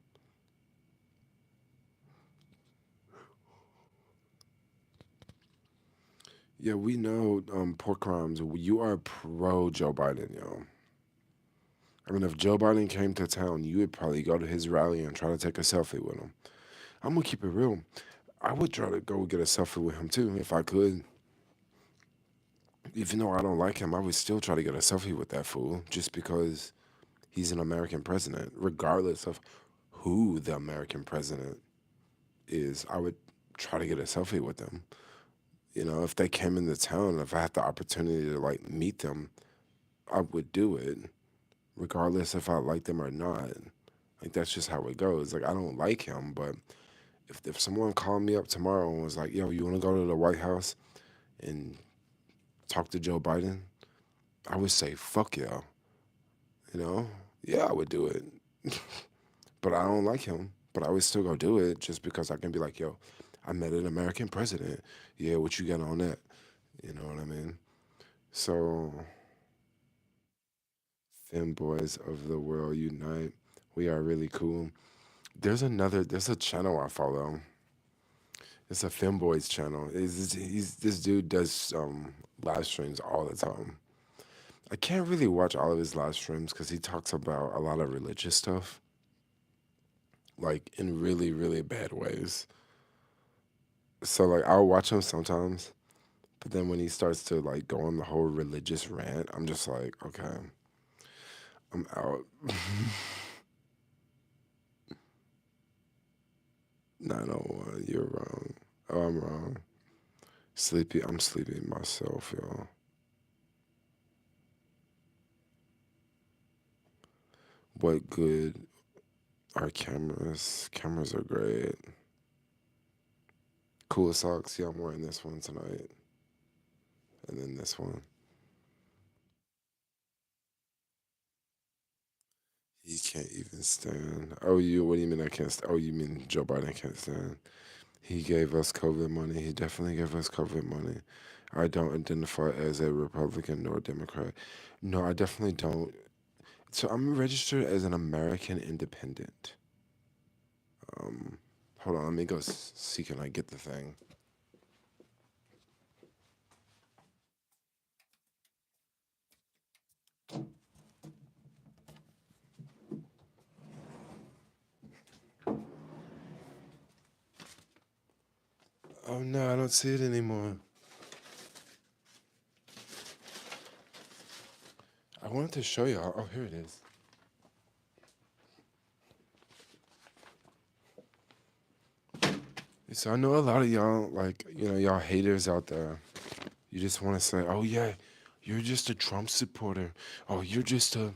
Yeah, we know pork crimes. You are pro Joe Biden, yo. I mean, if Joe Biden came to town, you would probably go to his rally and try to take a selfie with him. I'm gonna keep it real. I would try to go get a selfie with him too if I could. Even though I don't like him, I would still try to get a selfie with that fool just because he's an American president, regardless of who the American president is. I would try to get a selfie with them. You know, if they came into town, if I had the opportunity to like meet them, I would do it, regardless if I like them or not. Like that's just how it goes. Like I don't like him, but if someone called me up tomorrow and was like, "Yo, you want to go to the White House and talk to Joe Biden?" I would say, "Fuck yeah," you know. Yeah, I would do it, but I don't like him. But I would still go do it just because I can be like, "Yo, I met an American president. Yeah, what you got on that?" You know what I mean? So, femboys of the world unite. We are really cool. There's a channel I follow. It's a femboys channel. This dude does live streams all the time. I can't really watch all of his live streams because he talks about a lot of religious stuff, like in really, really bad ways. So like I'll watch him sometimes, but then when he starts to like go on the whole religious rant, I'm just like, okay, I'm out. 901, you're wrong. Oh, I'm wrong. Sleepy, I'm sleepy myself, y'all. What good are cameras? Cameras are great. Cool socks. Yeah, I'm wearing this one tonight. And then this one. He can't even stand. Oh, what do you mean I can't stand? Oh, you mean Joe Biden can't stand? He gave us COVID money. He definitely gave us COVID money. I don't identify as a Republican nor Democrat. No, I definitely don't. So I'm registered as an American independent. Um, Hold on, let me go see can I get the thing. Oh no, I don't see it anymore. I wanted to show y'all. Oh, here it is. So I know a lot of y'all, like, y'all haters out there. You just want to say, oh, yeah, you're just a Trump supporter. Oh, you're just a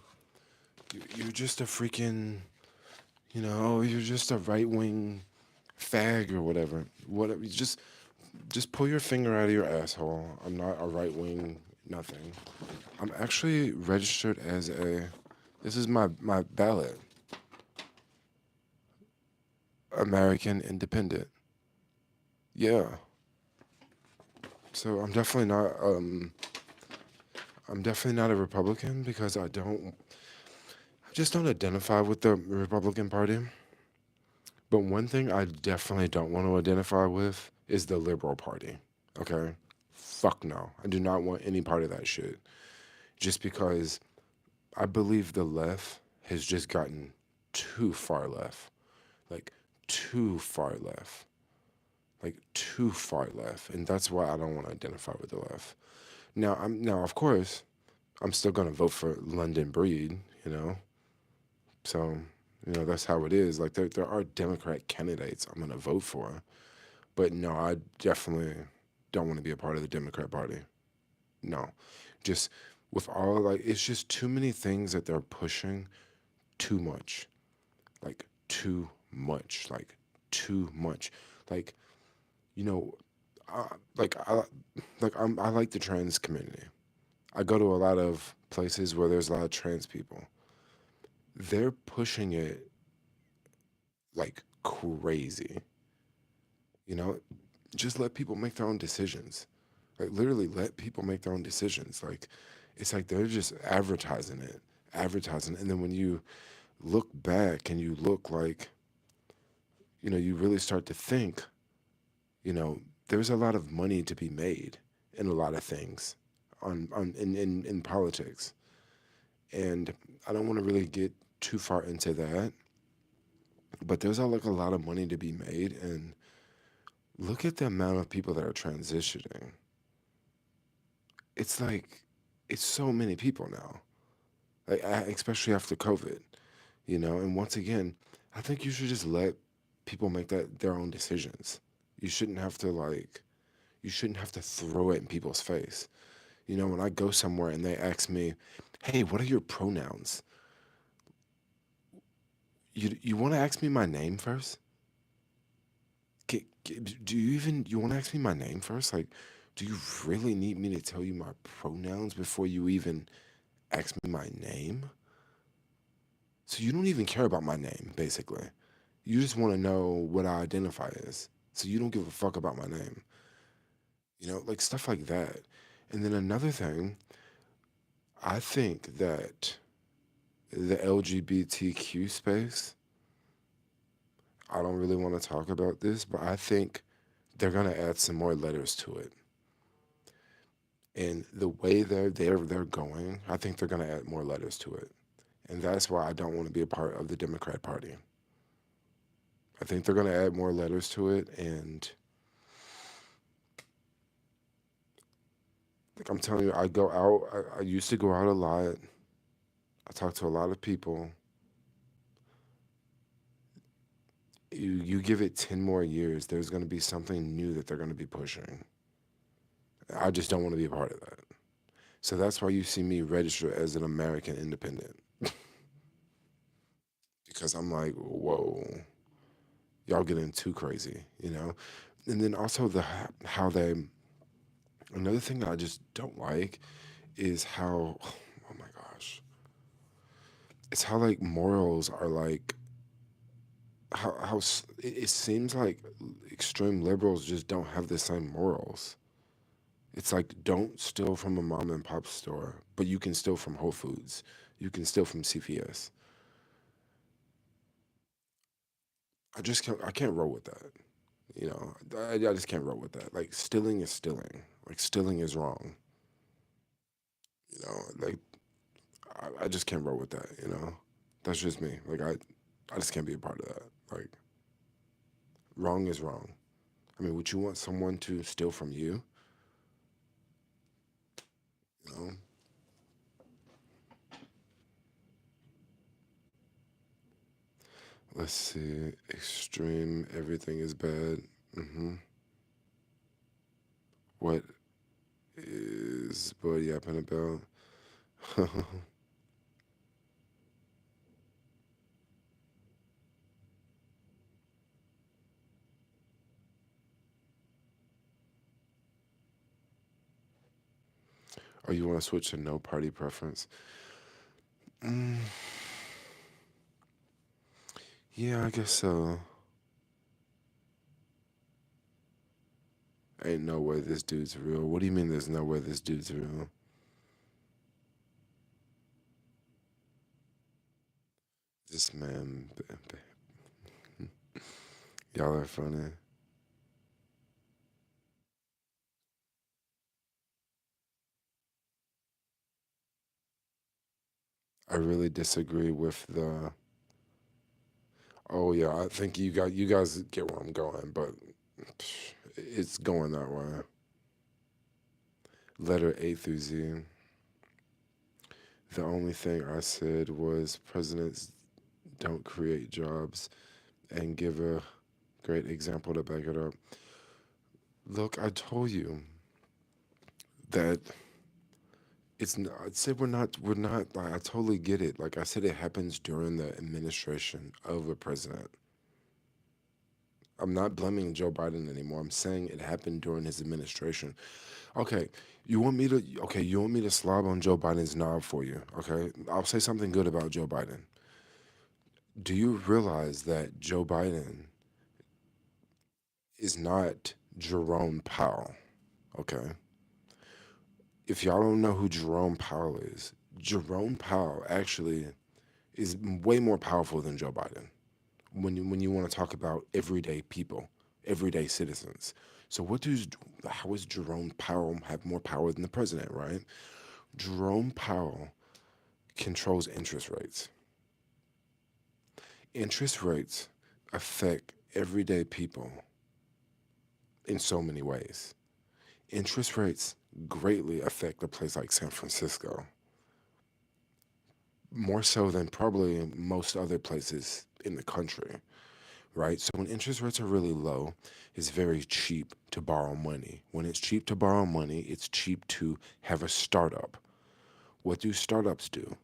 freaking, you're just a right wing fag or whatever. Whatever. Just pull your finger out of your asshole. I'm not a right wing nothing. I'm actually registered as this is my ballot, American Independent. Yeah. So I'm definitely not a Republican because I just don't identify with the Republican Party. But one thing I definitely don't want to identify with is the Liberal Party. Okay? Fuck no. I do not want any part of that shit. Just because I believe the left has just gotten too far left. Like, too far left. Like, too far left. And that's why I don't want to identify with the left. Now, of course, I'm still gonna vote for London Breed, you know. So, that's how it is. Like there are Democrat candidates I'm gonna vote for, but no, I definitely don't want to be a part of the Democrat Party. No, just with all like it's just too many things that they're pushing too much, like too much, like too much, like you know, I, like I like the trans community. I go to a lot of places where there's a lot of trans people. They're pushing it like crazy. You know, just let people make their own decisions. Like literally let people make their own decisions. Like it's like they're just advertising. And then when you look back and you look like, you really start to think, there's a lot of money to be made in a lot of things in politics. And I don't want to really get too far into that, but there's like a lot of money to be made and look at the amount of people that are transitioning. it's like it's so many people now, like especially after COVID, And once again, I think you should just let people make that their own decisions. You shouldn't have to like you shouldn't have to throw it in people's face. When I go somewhere and they ask me, "Hey, what are your pronouns?" You want to ask me my name first? Do you want to ask me my name first? Like, do you really need me to tell you my pronouns before you even ask me my name? So you don't even care about my name, basically. You just want to know what I identify as. So you don't give a fuck about my name. Like stuff like that. And then another thing, I think that the LGBTQ space, I don't really want to talk about this, but I think they're going to add some more letters to it. And the way they're going, I think they're going to add more letters to it. And that's why I don't want to be a part of the Democrat Party. I think they're going to add more letters to it. And like I'm telling you, I go out, I used to go out a lot. I talk to a lot of people. You give it 10 more years, there's going to be something new that they're going to be pushing. I just don't want to be a part of that. So that's why you see me register as an American independent. Because I'm like, whoa, y'all getting too crazy. And then also how they, another thing that I just don't like is how, oh my gosh, it's how like morals are like, it seems like extreme liberals just don't have the same morals. It's like don't steal from a mom and pop store, but you can steal from Whole Foods. You can steal from CVS. I can't roll with that. I just can't roll with that. Like stealing is stealing. Like stealing is wrong. Like I just can't roll with that. That's just me. Like I just can't be a part of that. Like wrong is wrong. I mean, would you want someone to steal from you? You know? Let's see. Extreme. Everything is bad. What is Boy yapping about? Or you want to switch to no party preference? Mm, yeah, I guess so. Ain't no way this dude's real. What do you mean there's no way this dude's real? This man, y'all are funny. I really disagree with the. Oh yeah, I think you guys get where I'm going, but it's going that way. Letter A through Z. The only thing I said was presidents don't create jobs and give a great example to back it up. Look, I told you that it's not. I said we're not. Like, I totally get it. Like I said, it happens during the administration of a president. I'm not blaming Joe Biden anymore. I'm saying it happened during his administration. Okay, you want me to slob on Joe Biden's knob for you? Okay, I'll say something good about Joe Biden. Do you realize that Joe Biden is not Jerome Powell? Okay, if y'all don't know who Jerome Powell is, Jerome Powell actually is way more powerful than Joe Biden when you want to talk about everyday people, everyday citizens. So how does Jerome Powell have more power than the president, right? Jerome Powell controls interest rates. Interest rates affect everyday people in so many ways. Interest rates greatly affect a place like San Francisco, more so than probably most other places in the country, right? So when interest rates are really low, it's very cheap to borrow money. When it's cheap to borrow money, it's cheap to have a startup. What do startups do?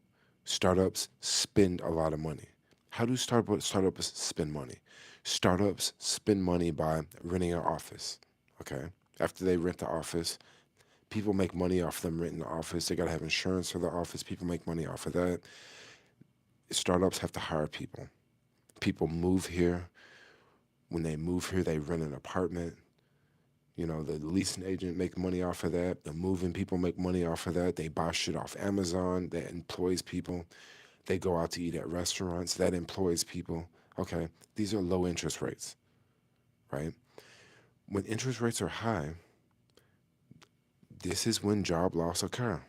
Startups spend a lot of money. How do startups spend money? Startups spend money by renting an office. Okay. After they rent the office, people make money off them renting the office. They got to have insurance for the office. People make money off of that. Startups have to hire people. People move here. When they move here, they rent an apartment. The leasing agent make money off of that. The moving people make money off of that. They buy shit off Amazon. That employs people. They go out to eat at restaurants. That employs people. Okay, these are low interest rates, right? When interest rates are high, this is when job loss occur.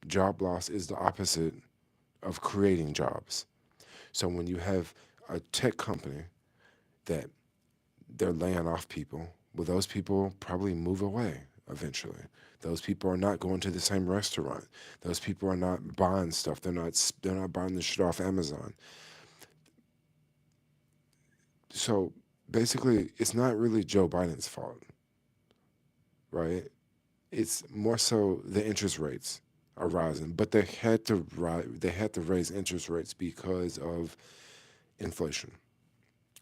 Job loss is the opposite of creating jobs. So when you have a tech company that they're laying off people, well, those people probably move away eventually. Those people are not going to the same restaurant. Those people are not buying stuff. They're not buying the shit off Amazon. So basically, it's not really Joe Biden's fault, right? It's more so the interest rates are rising, but they had to raise interest rates because of inflation.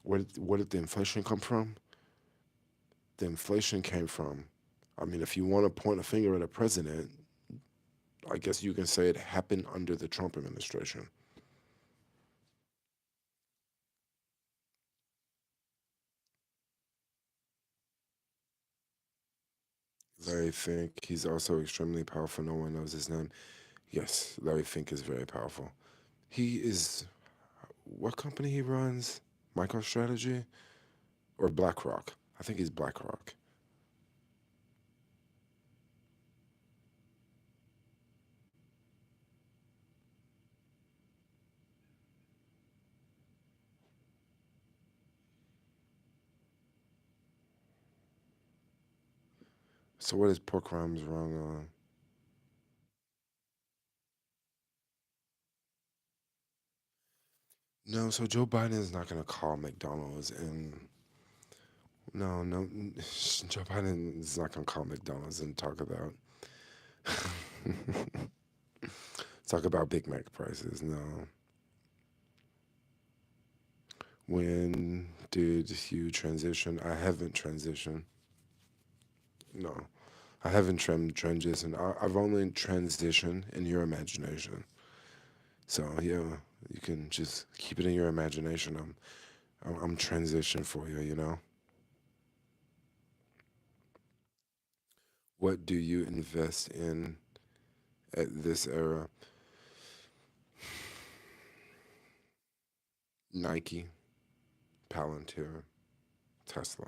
What did the inflation come from? The inflation came from, I mean, if you want to point a finger at a president, I guess you can say it happened under the Trump administration. Larry Fink, he's also extremely powerful. No one knows his name. Yes, Larry Fink is very powerful. He is, what company he runs? MicroStrategy or BlackRock? I think he's BlackRock. So what is pork rinds wrong on? No, so Joe Biden is not going to call McDonald's and no, no, Joe Biden is not going to call McDonald's and talk about Big Mac prices. No. When did you transition? I haven't transitioned. No, I haven't transitioned. I've only transitioned in your imagination. So yeah, you can just keep it in your imagination. I'm transition for you. What do you invest in at this era? Nike, Palantir, Tesla.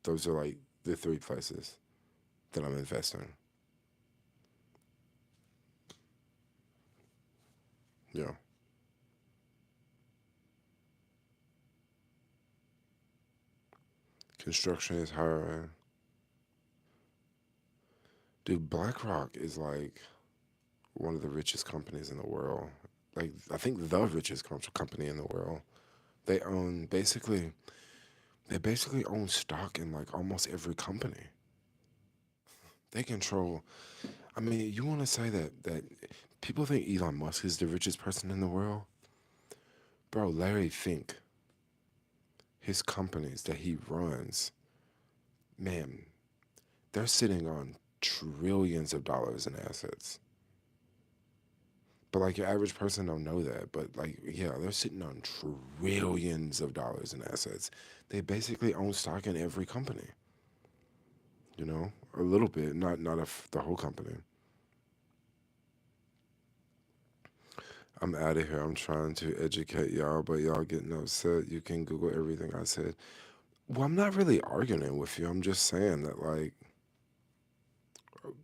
Those are like the three places that I'm investing. Yeah. Construction is higher. Dude, BlackRock is like one of the richest companies in the world. Like, I think the richest company in the world. They own basically own stock in like almost every company. They control. I mean, you want to say that people think Elon Musk is the richest person in the world, bro? Larry Fink, his companies that he runs, man, they're sitting on trillions of dollars in assets. But like your average person don't know that. But like, yeah, they're sitting on trillions of dollars in assets. They basically own stock in every company. A little bit, not of the whole company. I'm out of here. I'm trying to educate y'all, but y'all getting upset. You can Google everything I said. Well, I'm not really arguing with you. I'm just saying that, like,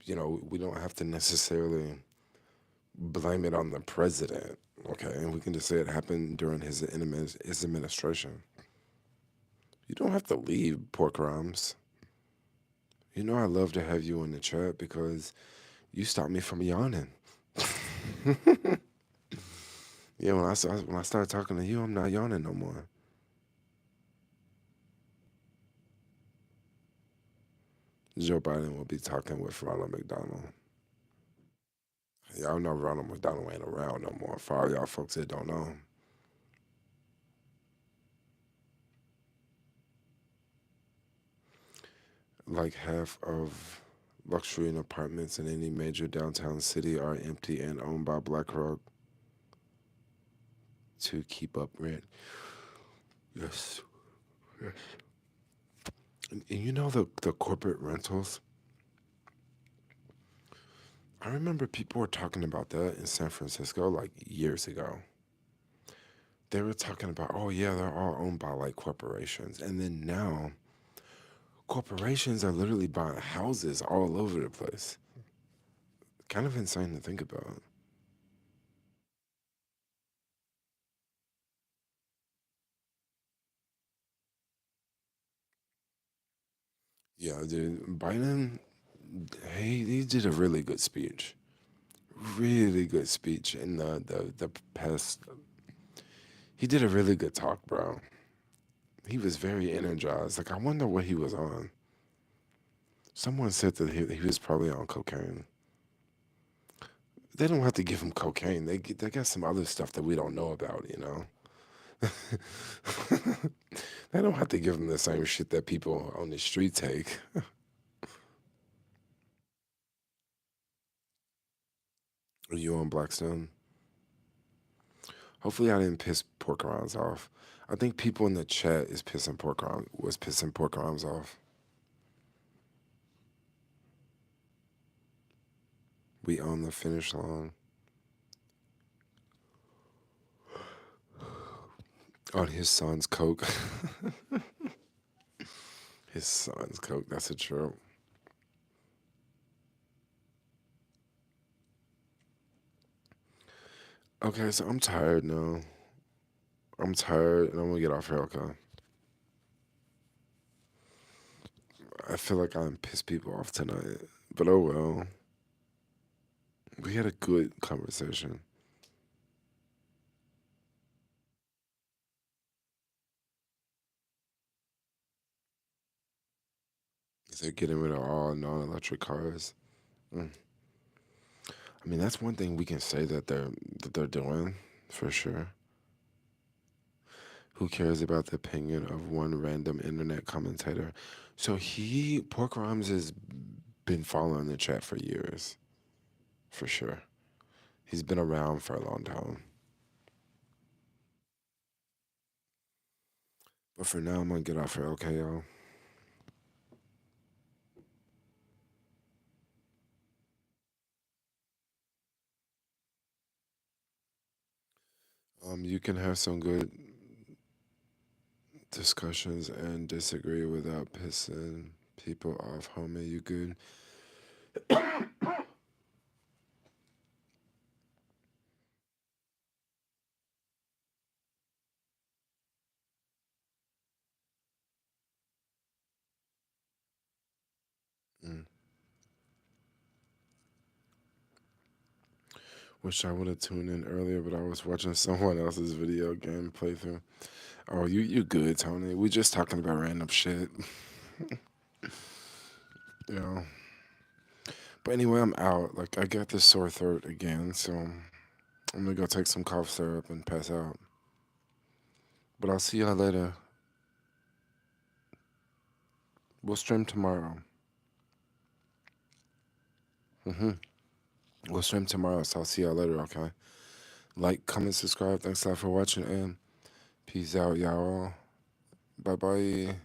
we don't have to necessarily blame it on the president. Okay, and we can just say it happened during his administration. You don't have to leave pork rinds. I love to have you in the chat because you stopped me from yawning. Yeah, when I start talking to you, I'm not yawning no more. Joe Biden will be talking with Ronald McDonald. Y'all know Ronald McDonald ain't around no more. For all y'all folks that don't know, like half of luxury and apartments in any major downtown city are empty and owned by BlackRock to keep up rent. Yes, yes. And the corporate rentals. I remember people were talking about that in San Francisco like years ago. They were talking about, oh yeah, they're all owned by like corporations, and then now corporations are literally buying houses all over the place. Kind of insane to think about. Yeah, dude, Biden, he did a really good speech. Really good speech in the past. He did a really good talk, bro. He was very energized. Like I wonder what he was on. Someone said that he was probably on cocaine. They don't have to give him cocaine. They got some other stuff that we don't know about, you know. They don't have to give him the same shit that people on the street take. Are you on Blackstone? Hopefully, I didn't piss pork rinds off. I think people in the chat is pissing pork rinds off. We own the finish line on his son's coke. His son's coke. That's a trip. Okay, so I'm tired now. I'm tired, and I'm gonna get off here. Okay. I feel like I'm pissed people off tonight, but oh well. We had a good conversation. They're getting rid of all non-electric cars. Mm. I mean, that's one thing we can say that they're doing for sure. Who cares about the opinion of one random internet commentator? So Pork Rhymes has been following the chat for years, for sure. He's been around for a long time. But for now, I'm gonna get off here, okay, y'all? You can have some good discussions and disagree without pissing people off, homie. You good? Mm. Wish I would have tuned in earlier, but I was watching someone else's video game playthrough. Oh, you good, Tony? We just talking about random shit. You know. But anyway, I'm out. Like I got this sore throat again, so I'm gonna go take some cough syrup and pass out. But I'll see y'all later. We'll stream tomorrow. hmm We'll stream tomorrow, so I'll see y'all later, okay? Like, comment, subscribe. Thanks a lot for watching, and peace out, y'all. Bye bye.